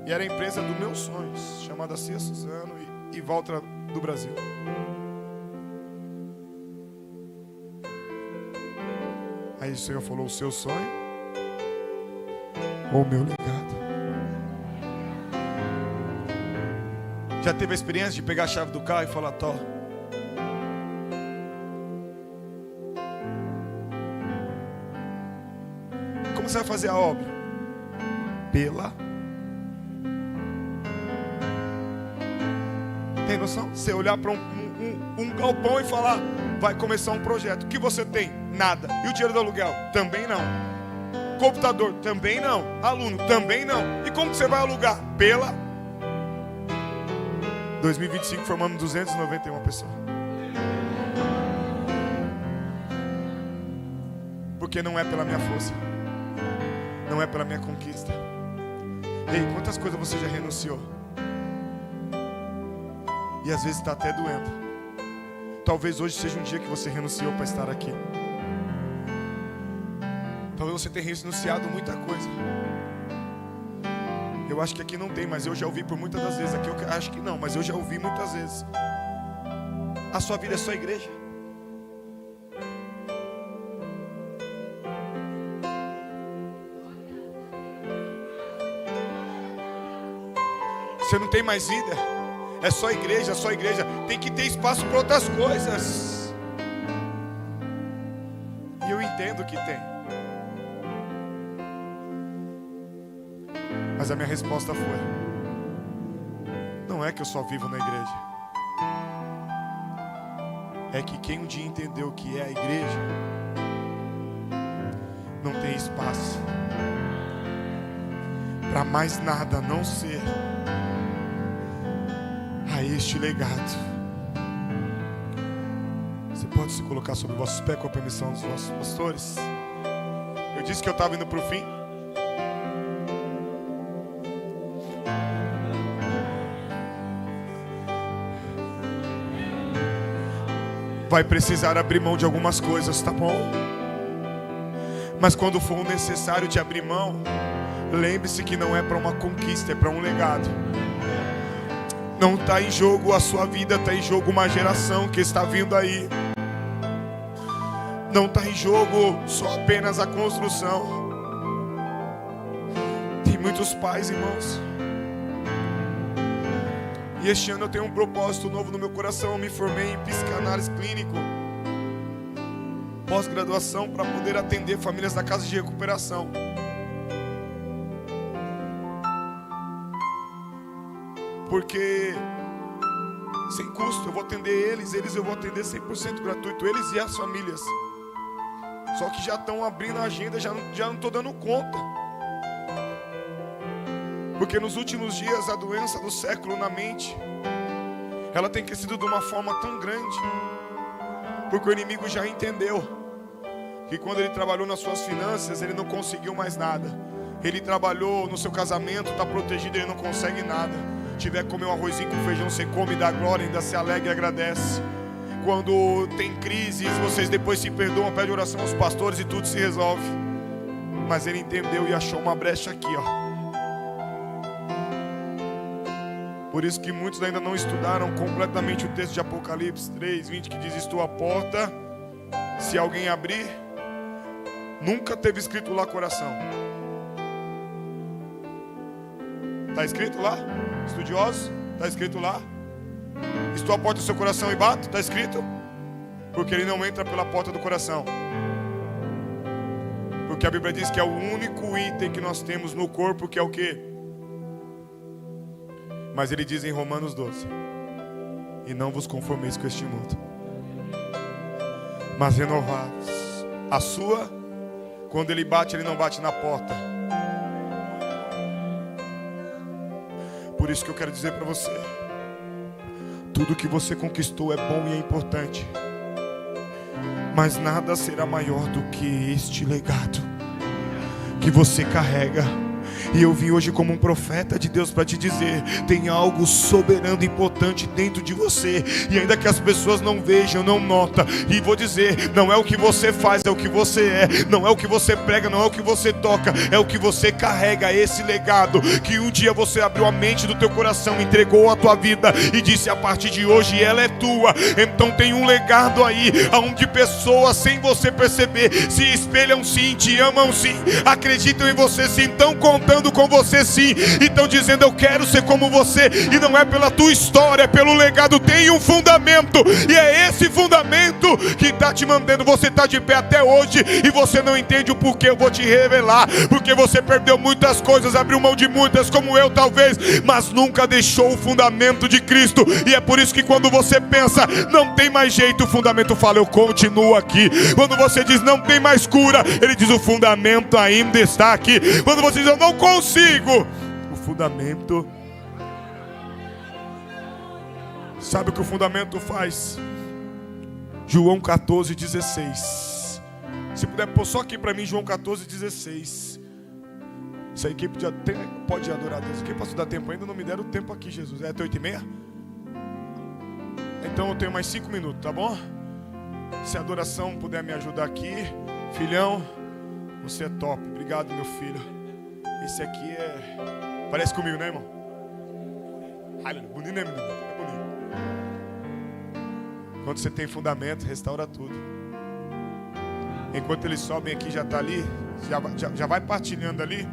E era a empresa dos meus sonhos, chamada Cia Suzano e Volta do Brasil. Aí o Senhor falou, o seu sonho ou o meu legado? Já teve a experiência de pegar a chave do carro e falar, Tó, como você vai fazer a obra? Pela... Tem noção? Você olhar para um galpão e falar, vai começar um projeto. O que você tem? Nada. E o dinheiro do aluguel? Também não. Computador? Também não. Aluno? Também não. E como que você vai alugar? Pela... 2025 formando 291 pessoas. Porque não é pela minha força, não é pela minha conquista. Ei, quantas coisas você já renunciou? E às vezes está até doendo. Talvez hoje seja um dia que você renunciou para estar aqui. Talvez você tenha renunciado muita coisa. Eu acho que aqui não tem, mas eu já ouvi por muitas das vezes. Aqui eu acho que não, mas eu já ouvi muitas vezes. A sua vida é só igreja. Você não tem mais vida. É só igreja, só igreja. Tem que ter espaço para outras coisas. E eu entendo que tem. Mas a minha resposta foi: não é que eu só vivo na igreja. É que quem um dia entendeu o que é a igreja não tem espaço para mais nada a não ser a este legado. Você pode se colocar sobre os vossos pés com a permissão dos vossos pastores? Eu disse que eu estava indo para o fim. vai precisar abrir mão de algumas coisas, tá bom? Mas quando for necessário te abrir mão, lembre-se que não é para uma conquista, é para um legado. Não está em jogo a sua vida, está em jogo uma geração que está vindo aí. Não está em jogo só apenas a construção. Tem muitos pais, irmãos. E este ano eu tenho um propósito novo no meu coração. Eu me formei em psicanálise clínico, pós-graduação, para poder atender famílias da casa de recuperação. Porque sem custo eu vou atender eles eu vou atender 100% gratuito, eles e as famílias. Só que já estão abrindo a agenda, já não estou dando conta. Porque nos últimos dias a doença do século na mente, ela tem crescido de uma forma tão grande. Porque o inimigo já entendeu que quando ele trabalhou nas suas finanças, ele não conseguiu mais nada. Ele trabalhou no seu casamento, está protegido, ele não consegue nada. Tiver que comer um arrozinho com feijão, você come, dá glória, ainda se alegra e agradece. Quando tem crises, vocês depois se perdoam, pedem oração aos pastores e tudo se resolve. Mas ele entendeu e achou uma brecha aqui, ó. Por isso que muitos ainda não estudaram completamente o texto de Apocalipse 3:20, que diz: estou à porta, se alguém abrir. Nunca teve escrito lá coração. Está escrito lá? Estudiosos? Está escrito lá? Estou à porta do seu coração e bato? Está escrito? Porque ele não entra pela porta do coração. Porque a Bíblia diz que é o único item que nós temos no corpo, que é o quê? Mas ele diz em Romanos 12: e não vos conformeis com este mundo, mas renovados. A sua, quando ele bate, ele não bate na porta. Por isso que eu quero dizer para você: tudo que você conquistou é bom e é importante, mas nada será maior do que este legado que você carrega. E eu vim hoje como um profeta de Deus para te dizer: tem algo soberano e importante dentro de você. E ainda que as pessoas não vejam, não notam. E vou dizer, não é o que você faz, é o que você é. Não é o que você prega, não é o que você toca, é o que você carrega, esse legado. Que um dia você abriu a mente do teu coração, entregou a tua vida e disse: a partir de hoje ela é tua. Então tem um legado aí, onde pessoas sem você perceber se espelham sim, te amam sim, acreditam em você sim, estão contando com você sim, e estão dizendo: eu quero ser como você. E não é pela tua história, é pelo legado. Tem um fundamento, e é esse fundamento que está te mantendo. Você está de pé até hoje e você não entende o porquê. Eu vou te revelar. Porque você perdeu muitas coisas, abriu mão de muitas, como eu talvez, mas nunca deixou o fundamento de Cristo. E é por isso que quando você pensa não tem mais jeito, o fundamento fala: eu continuo aqui. Quando você diz não tem mais cura, ele diz: o fundamento ainda está aqui. Quando você diz eu não consigo, o fundamento. Sabe o que o fundamento faz? João 14:16. Se puder pôr só aqui para mim, João 14:16. Se a equipe pode adorar a Deus aqui, posso dar tempo ainda? Não me deram tempo aqui, Jesus. É até 8:30? Então eu tenho mais 5 minutos, tá bom? Se a adoração puder me ajudar aqui. Filhão, você é top. Obrigado, meu filho. Esse aqui é... Parece comigo, né, irmão? Bonito, né, menino? É bonito. Quando você tem fundamento, restaura tudo. Enquanto eles sobem aqui, já está ali. Já vai partilhando ali.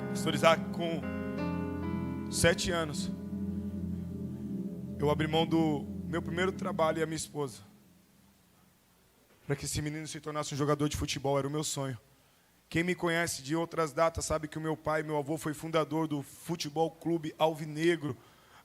Pastor Isaac, com 7 anos, eu abri mão do meu primeiro trabalho e a minha esposa, para que esse menino se tornasse um jogador de futebol. Era o meu sonho. Quem me conhece de outras datas sabe que o meu pai, meu avô, foi fundador do Futebol Clube Alvinegro,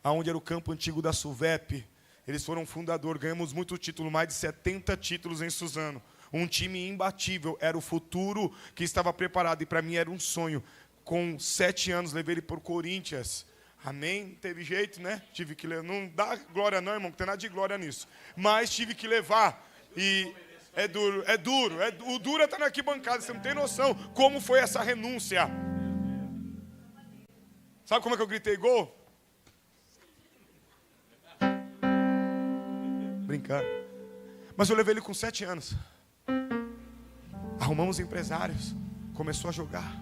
aonde era o campo antigo da Suvep. Eles foram fundador, ganhamos muito título, mais de 70 títulos em Suzano. Um time imbatível, era o futuro que estava preparado, e para mim era um sonho. Com 7 anos levei ele para o Corinthians. Amém? Não teve jeito, né? Tive que levar. Não dá glória não, irmão, não tem nada de glória nisso. Mas tive que levar. E é duro. O duro é estar na arquibancada, você não tem noção como foi essa renúncia. Sabe como é que eu gritei gol? Brincar. Mas eu levei ele com 7 anos. Arrumamos empresários. Começou a jogar.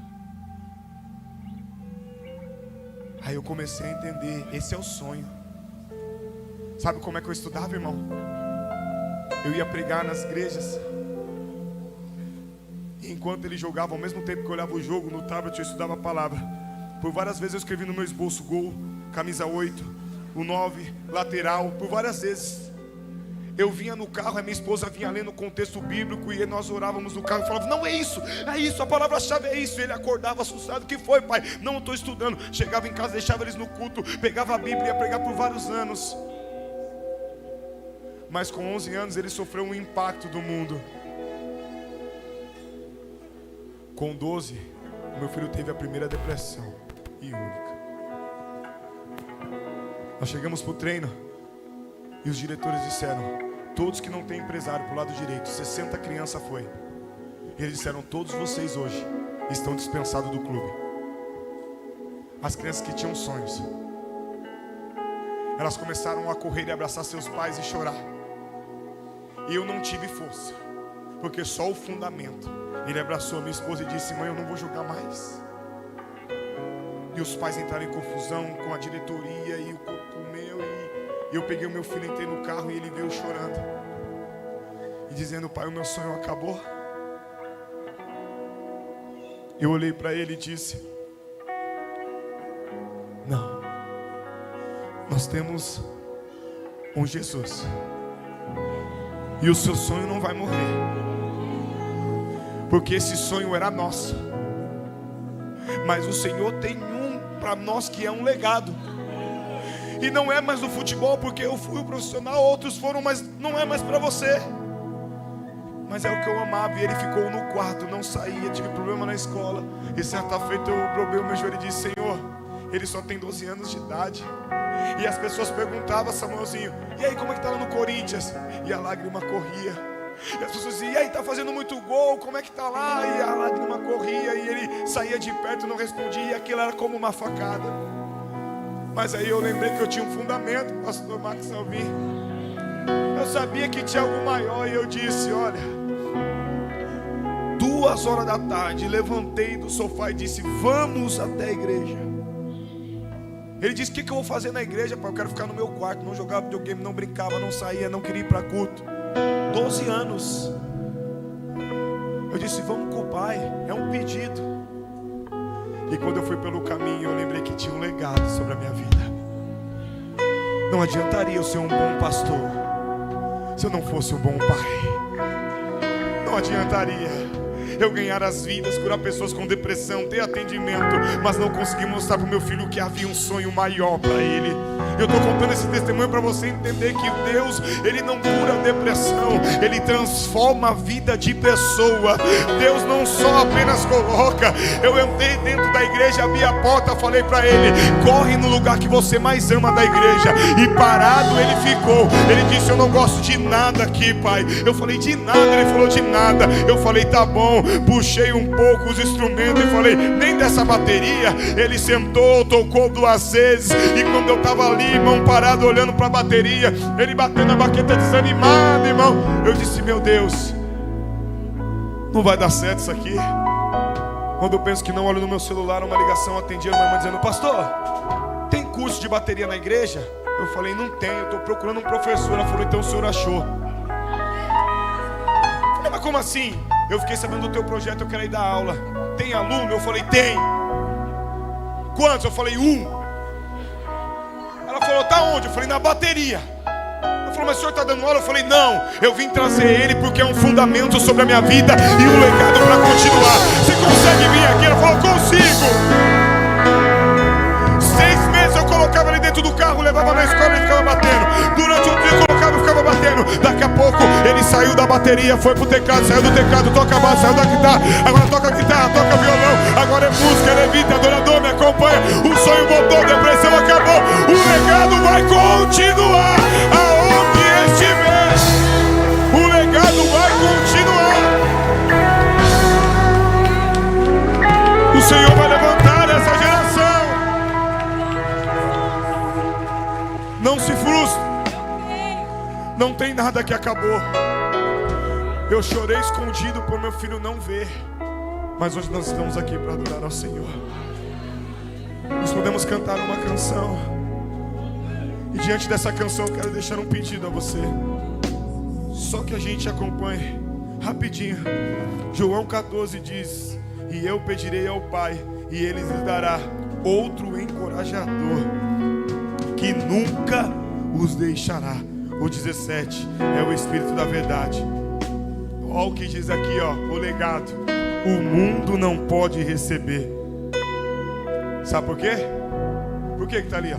Aí eu comecei a entender. Esse é o sonho. Sabe como é que eu estudava, irmão? Eu ia pregar nas igrejas. E enquanto ele jogava, ao mesmo tempo que eu olhava o jogo no tablet, eu estudava a palavra. Por várias vezes eu escrevi no meu esboço: gol, camisa 8, o 9, lateral. Por várias vezes eu vinha no carro, a minha esposa vinha lendo o contexto bíblico, e nós orávamos no carro e falava: não, é isso, a palavra-chave é isso. E ele acordava assustado: o que foi, pai? Não, eu estou estudando. Chegava em casa, deixava eles no culto, pegava a Bíblia e ia pregar por vários anos. Mas com 11 anos ele sofreu um impacto do mundo. Com 12, meu filho teve a primeira depressão, e única. Nós chegamos para o treino e os diretores disseram: todos que não têm empresário para o lado direito, 60 crianças foi. E eles disseram: todos vocês hoje estão dispensados do clube. As crianças que tinham sonhos, elas começaram a correr e abraçar seus pais e chorar. E eu não tive força, porque só o fundamento. Ele abraçou a minha esposa e disse: mãe, eu não vou jogar mais. E os pais entraram em confusão com a diretoria e o meu. E eu peguei o meu filho, entrei no carro e ele veio chorando e dizendo: pai, o meu sonho acabou. Eu olhei para ele e disse: não, nós temos um Jesus, e o seu sonho não vai morrer, porque esse sonho era nosso. Mas o Senhor tem um para nós que é um legado. E não é mais no futebol, porque eu fui o profissional, outros foram, mas não é mais para você. Mas é o que eu amava. E ele ficou no quarto, não saía, tive problema na escola. E certa feita eu dobrei o meu joelho e disse: Senhor, ele só tem 12 anos de idade. E as pessoas perguntavam: Samuelzinho, e aí, como é que tá lá no Corinthians? E a lágrima corria. E as pessoas diziam: e aí, tá fazendo muito gol, como é que tá lá? E a lágrima corria, e ele saía de perto e não respondia, e aquilo era como uma facada. Mas aí eu lembrei que eu tinha um fundamento, pastor Max Alvim. Eu sabia que tinha algo maior, e eu disse: olha, 2 horas da tarde, levantei do sofá e disse: vamos até a igreja. Ele disse: o que eu vou fazer na igreja, pai? Eu quero ficar no meu quarto. Não jogava videogame, não brincava, não saía, não queria ir para culto. 12 anos. Eu disse: vamos com o pai, é um pedido. E quando eu fui pelo caminho, eu lembrei que tinha um legado sobre a minha vida. Não adiantaria eu ser um bom pastor se eu não fosse um bom pai. Não adiantaria eu ganhar as vidas, curar pessoas com depressão, ter atendimento, mas não conseguir mostrar para o meu filho que havia um sonho maior para ele. Eu estou contando esse testemunho para você entender que Deus, Ele não cura a depressão, Ele transforma a vida de pessoa. Deus não só apenas coloca. Eu entrei dentro da igreja, abri a porta, falei para ele: corre no lugar que você mais ama da igreja. E parado ele ficou. Ele disse: eu não gosto de nada aqui, pai. Eu falei: de nada? Ele falou: de nada. Eu falei: tá bom. Puxei um pouco os instrumentos e falei: nem dessa bateria. Ele sentou, tocou 2 vezes. E quando eu estava ali, irmão, parado olhando para a bateria, ele batendo a baqueta desanimado, irmão, eu disse: meu Deus, não vai dar certo isso aqui. Quando eu penso que não, olho no meu celular, uma ligação, atendi a minha irmã dizendo: pastor, tem curso de bateria na igreja? Eu falei: não tem, eu estou procurando um professor. Ela falou: então o senhor achou. Eu falei: mas como assim? Eu fiquei sabendo do teu projeto, eu quero ir dar aula. Tem aluno? Eu falei: tem. Quantos? Eu falei: 1. Ela falou: tá onde? Eu falei: na bateria. Ela falou: mas o senhor está dando aula? Eu falei: não, eu vim trazer ele porque é um fundamento sobre a minha vida e um legado para continuar. Você consegue vir aqui? Ela falou: consigo. 6 meses eu colocava ele dentro do carro, levava na escola e ficava batendo. Durante um dia eu colocava e ficava batendo. Daqui a pouco ele saiu da bateria, foi pro teclado, saiu do teclado, toca baixo, saiu da guitarra, agora toca guitarra, toca violão, agora é música, ele evita, adorador, me acompanha. O sonho voltou, a depressão acabou. O legado vai continuar aonde estiver. O legado vai continuar. O Senhor vai levantar essa geração. Não se frustre. Não tem nada que acabou. Eu chorei escondido por meu filho não ver. Mas hoje nós estamos aqui para adorar ao Senhor. Nós podemos cantar uma canção. E diante dessa canção eu quero deixar um pedido a você. Só que a gente acompanhe rapidinho. João 14 diz: e eu pedirei ao Pai, e Ele lhes dará outro encorajador, que nunca os deixará. O 17 é o Espírito da verdade. Olha o que diz aqui, ó, o legado. O mundo não pode receber. Sabe por quê? Por que está ali, ó?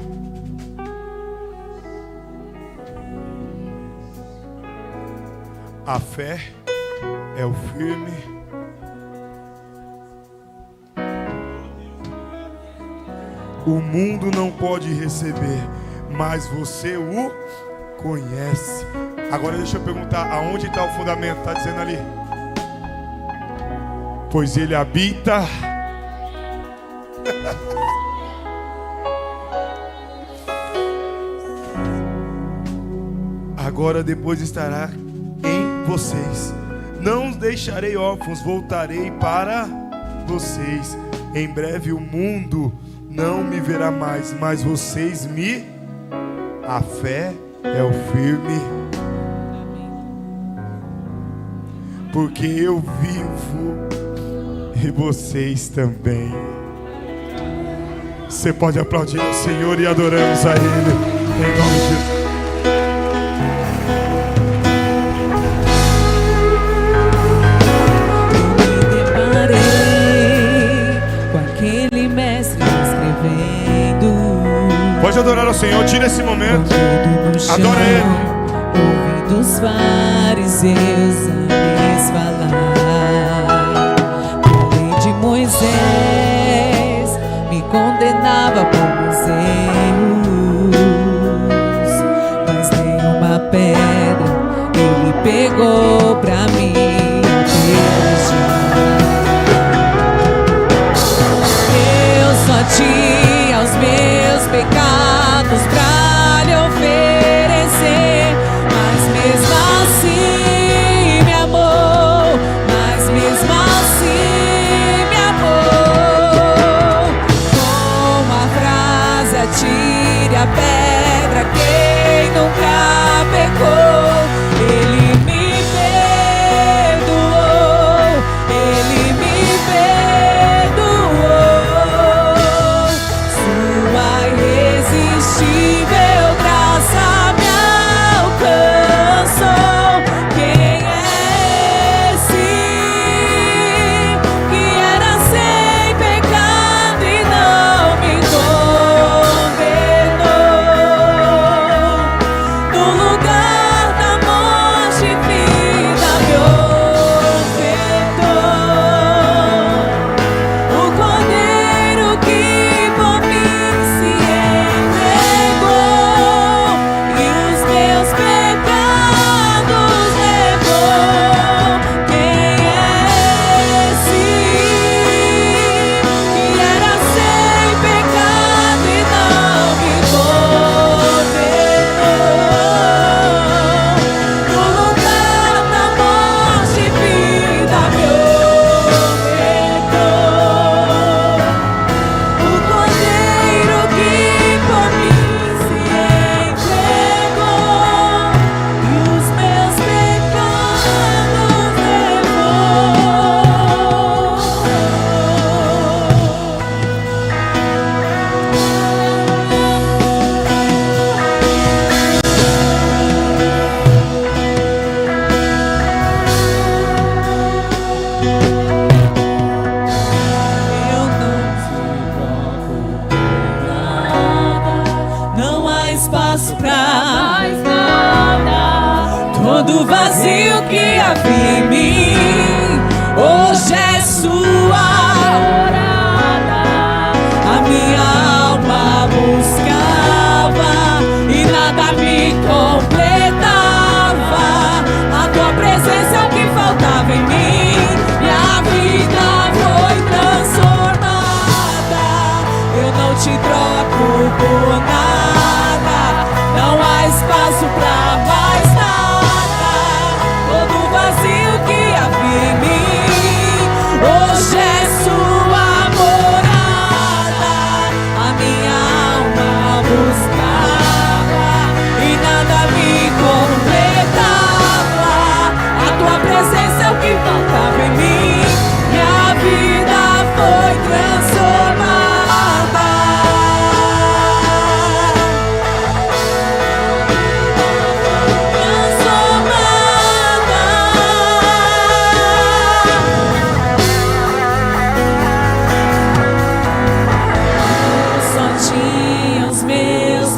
A fé é o firme. O mundo não pode receber, mas você o conhece. Agora deixa eu perguntar, aonde está o fundamento? Está dizendo ali. Pois ele habita. Agora depois estará em vocês. Não os deixarei órfãos, voltarei para vocês. Em breve o mundo não me verá mais, mas vocês me. A fé é o firme. Porque eu vivo e vocês também. Você pode aplaudir ao Senhor e adoramos a Ele em nome de Jesus. Pode adorar ao Senhor, tira esse momento. Adora Ele. Ouvindo os fariseus a lhes falar que a lei de Moisés me condenava por meus erros, mas nenhuma pedra Ele pegou pra mim apedrejar. Eu só tinha os meus pecados pra lhe oferecer, mas mesmo assim me amou, mas mesmo assim me amou. Com a frase atire a pedra quem nunca pecou, Ele me perdoou, Ele me perdoou. Sua irresistível graça me alcançou. Quem é esse que era sem pecado e não me condenou? No lugar da morte, vida me ofertou. O Cordeiro que por mim se entregou e os meus pecados levou. Quem é esse que era sem pecado e não me condenou? No lugar da morte, vida me ofertou. O Cordeiro que por mim se entregou e os meus pecados eu não te troco por nada, não há espaço pra mais nada. Todo vazio que havia em mim hoje é sua morada. A minha alma buscava e nada me completava. A tua presença é o que faltava em mim e a vida foi transformada. Eu não te troco por nada, não há espaço pra mais nada. Todo vazio que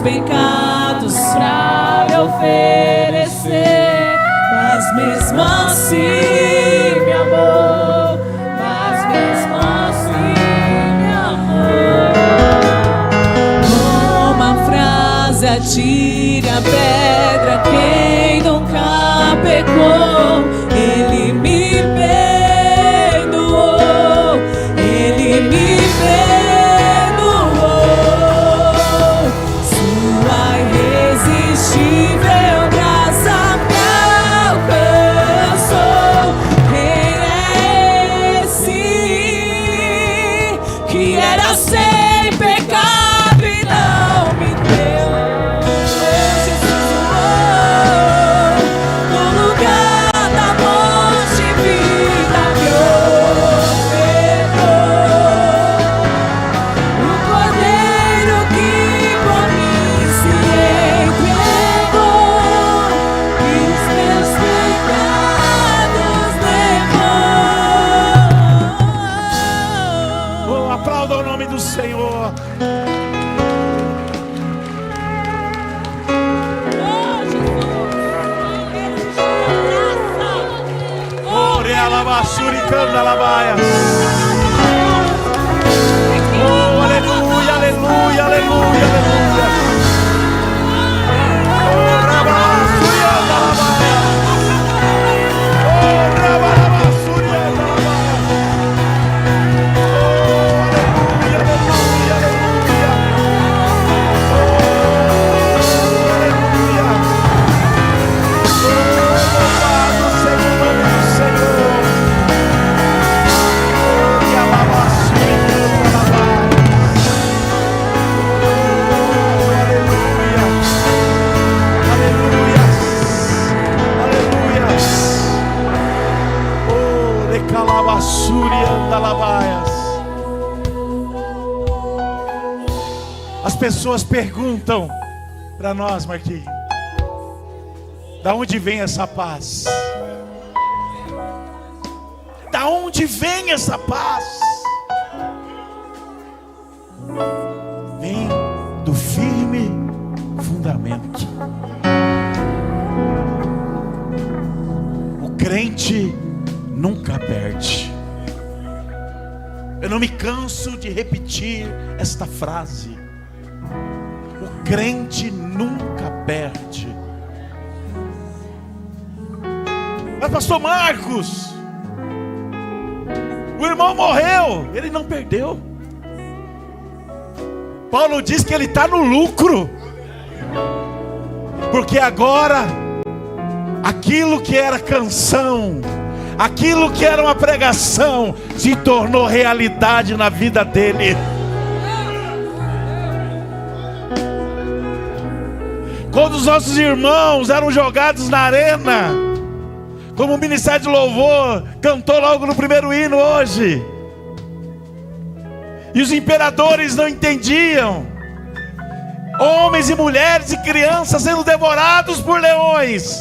Pecados pra me oferecer, mas mesmo assim me amou, mas mesmo assim me amou. Uma frase, atire a pedra quem nunca pecou. Ele me perdoou, ele me Oh, aleluia, aleluia, aleluia, aleluia. Oh, Rabassuria da Labaia. Oh, Rabassuria da Labaia. Oh, aleluia, aleluia, aleluia. Oh, aleluia. Oh, louvado seja o nome do Senhor. As pessoas perguntam para nós, Marquinhos, da onde vem essa paz? Da onde vem essa paz? Vem do firme fundamento. O crente nunca perde. Eu não me canso de repetir esta frase. O crente nunca perde. Mas pastor Marcos, o irmão morreu, ele não perdeu. Paulo diz que ele está no lucro, porque agora aquilo que era canção, aquilo que era uma pregação, se tornou realidade na vida dele. Quando os nossos irmãos eram jogados na arena, como o Ministério de Louvor cantou logo no primeiro hino hoje, e os imperadores não entendiam, homens e mulheres e crianças sendo devorados por leões,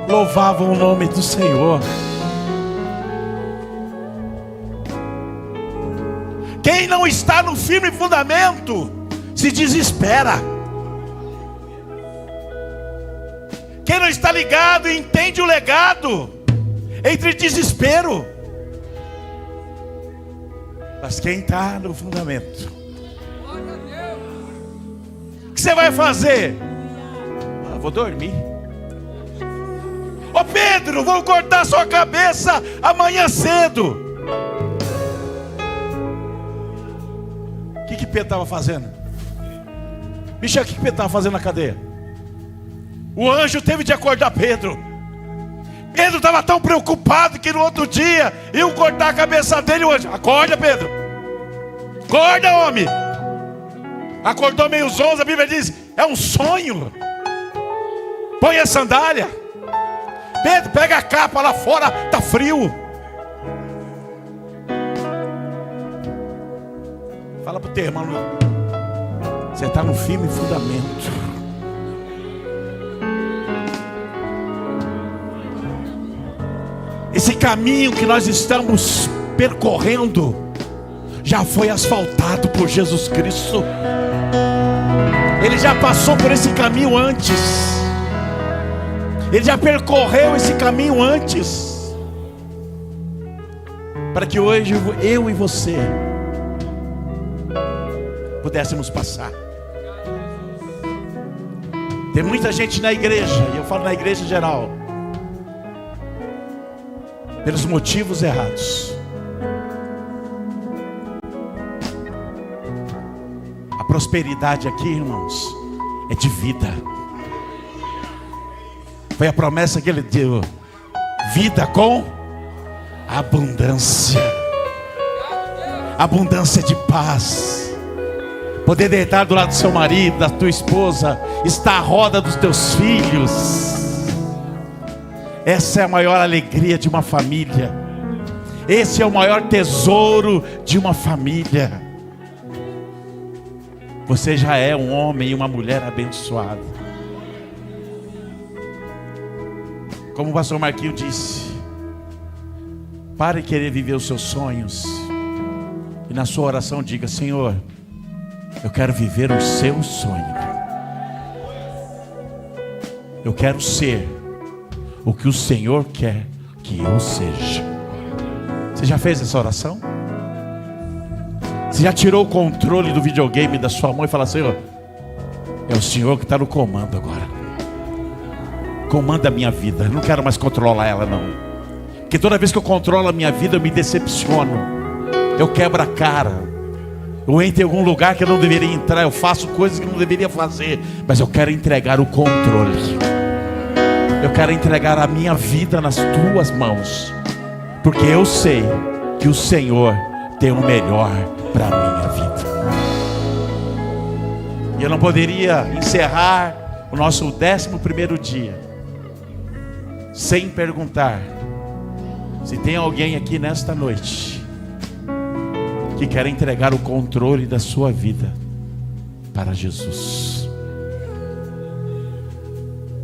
louvavam o nome do Senhor. Quem não está no firme fundamento se desespera. Quem não está ligado e entende o legado, entra em desespero. Mas quem está no fundamento, o que você vai fazer? Ah, vou dormir. Ô Pedro, vou cortar sua cabeça amanhã cedo. O que Pedro estava fazendo? Bicho, o que Pedro estava fazendo na cadeia? O anjo teve de acordar Pedro. Pedro estava tão preocupado que no outro dia iam cortar a cabeça dele. O anjo: acorda, Pedro, acorda, homem. Acordou meio zonzo. A Bíblia diz: é um sonho. Põe a sandália. Pedro, pega a capa, lá fora está frio. Fala para o teu irmão, você está no firme fundamento. Esse caminho que nós estamos percorrendo já foi asfaltado por Jesus Cristo. Ele já passou por esse caminho antes. Ele já percorreu esse caminho antes, para que hoje eu e você pudéssemos passar. Tem muita gente na igreja, e eu falo na igreja geral, pelos motivos errados. A prosperidade aqui, irmãos, é de vida. Foi a promessa que ele deu: vida com abundância. Abundância de paz. Poder deitar do lado do seu marido, da tua esposa, estar à roda dos teus filhos. Essa é a maior alegria de uma família. Esse é o maior tesouro de uma família. Você já é um homem e uma mulher abençoado. Como o pastor Marquinhos disse, pare de querer viver os seus sonhos e na sua oração diga: Senhor, eu quero viver o seu sonho. Eu quero ser o que o Senhor quer que eu seja. Você já fez essa oração? Você já tirou o controle do videogame da sua mão e falou: Senhor, é o Senhor que está no comando agora. Comanda a minha vida. Eu não quero mais controlar ela não. Porque toda vez que eu controlo a minha vida eu me decepciono. Eu quebro a cara. Eu entro em algum lugar que eu não deveria entrar. Eu faço coisas que eu não deveria fazer. Mas eu quero entregar o controle. Eu quero entregar a minha vida nas tuas mãos. Porque eu sei que o Senhor tem o melhor para a minha vida. E eu não poderia encerrar o nosso 11º dia sem perguntar se tem alguém aqui nesta noite que quer entregar o controle da sua vida para Jesus.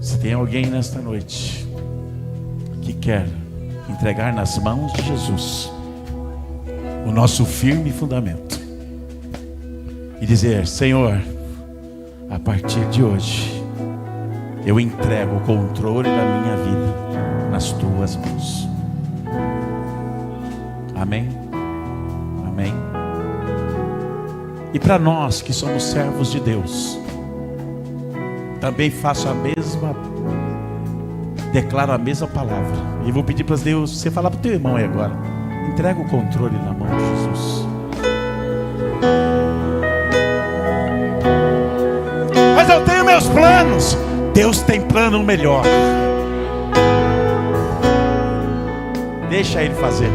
Se tem alguém nesta noite que quer entregar nas mãos de Jesus o nosso firme fundamento e dizer: Senhor, a partir de hoje eu entrego o controle da minha vida nas tuas mãos. Amém? Amém? E para nós que somos servos de Deus, também faço a mesma, declaro a mesma palavra. E vou pedir para Deus, você falar para o teu irmão aí agora: entrega o controle na mão de Jesus. Mas eu tenho meus planos. Deus tem plano melhor. Deixa Ele fazer.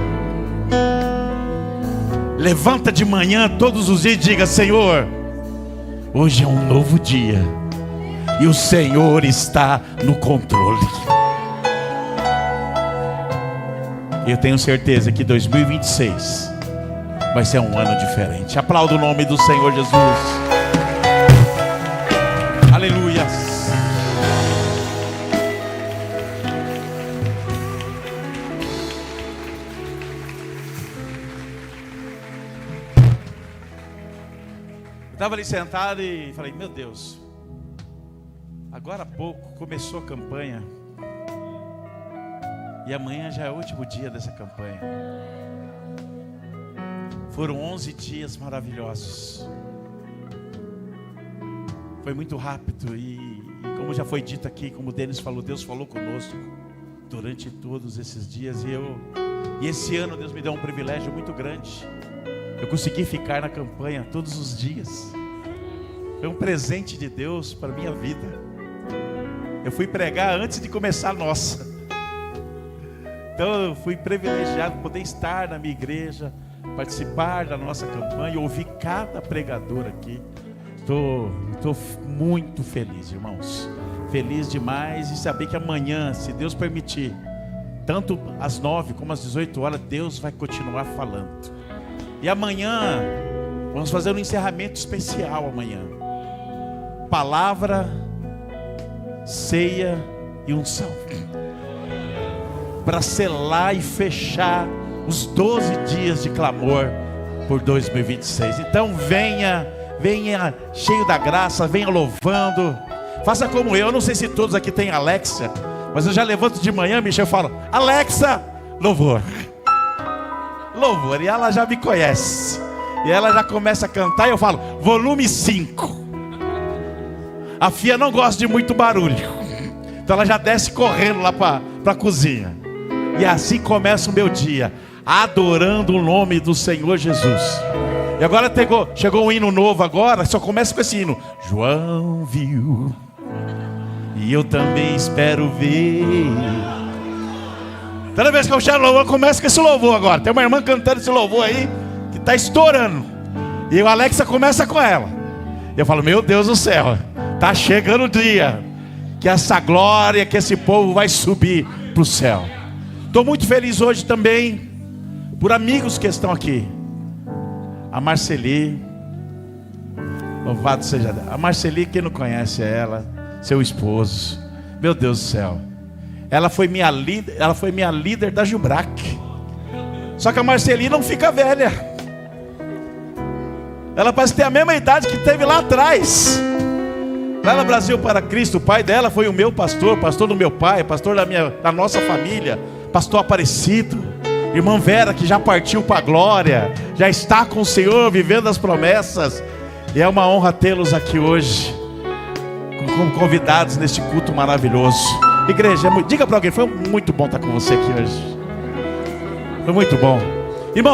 Levanta de manhã todos os dias e diga: Senhor, hoje é um novo dia e o Senhor está no controle. Eu tenho certeza que 2026 vai ser um ano diferente. Aplauda o nome do Senhor Jesus. Aleluia. Eu estava ali sentado e falei: meu Deus, agora há pouco começou a campanha e amanhã já é o último dia dessa campanha. Foram 11 dias maravilhosos. Foi muito rápido e como já foi dito aqui, como o Denis falou, Deus falou conosco durante todos esses dias. E esse ano Deus me deu um privilégio muito grande. Eu consegui ficar na campanha todos os dias. Foi um presente de Deus para a minha vida. Eu fui pregar antes de começar a nossa. Então eu fui privilegiado poder estar na minha igreja, participar da nossa campanha, ouvir cada pregador aqui. Estou muito feliz, irmãos. Feliz demais e saber que amanhã, se Deus permitir, tanto às 9 como às 18 horas, Deus vai continuar falando. E amanhã Vamos fazer um encerramento especial amanhã. Palavra, ceia e unção, para selar e fechar os 12 dias de clamor por 2026. Então venha cheio da graça, venha louvando. Faça como eu não sei se todos aqui têm Alexa, mas eu já levanto de manhã, Michel, eu falo: Alexa, louvor. Louvor, e ela já me conhece. E ela já começa a cantar e eu falo: volume 5. A Fia não gosta de muito barulho, então ela já desce correndo lá para a cozinha. E assim começa o meu dia, adorando o nome do Senhor Jesus. E agora chegou um hino novo agora, só começa com esse hino. João viu, e eu também espero ver. Toda vez que eu chego louvor, começa com esse louvor agora. Tem uma irmã cantando esse louvor aí, que está estourando. E o Alexa começa com ela. E eu falo: meu Deus do céu, está chegando o dia que essa glória, que esse povo vai subir para o céu. Estou muito feliz hoje também por amigos que estão aqui. A Marceli, louvado seja Deus. A Marceli, quem não conhece ela, seu esposo, meu Deus do céu, ela foi minha líder da Gilbrac. Só que a Marceli não fica velha. Ela parece ter a mesma idade que teve lá atrás. Lá no Brasil para Cristo, o pai dela foi o meu pastor, pastor do meu pai, pastor da nossa família, pastor Aparecido. Irmã Vera, que já partiu para a glória, já está com o Senhor, vivendo as promessas. E é uma honra tê-los aqui hoje, como convidados neste culto maravilhoso. Igreja, diga para alguém: foi muito bom estar com você aqui hoje. Foi muito bom. Irmãos,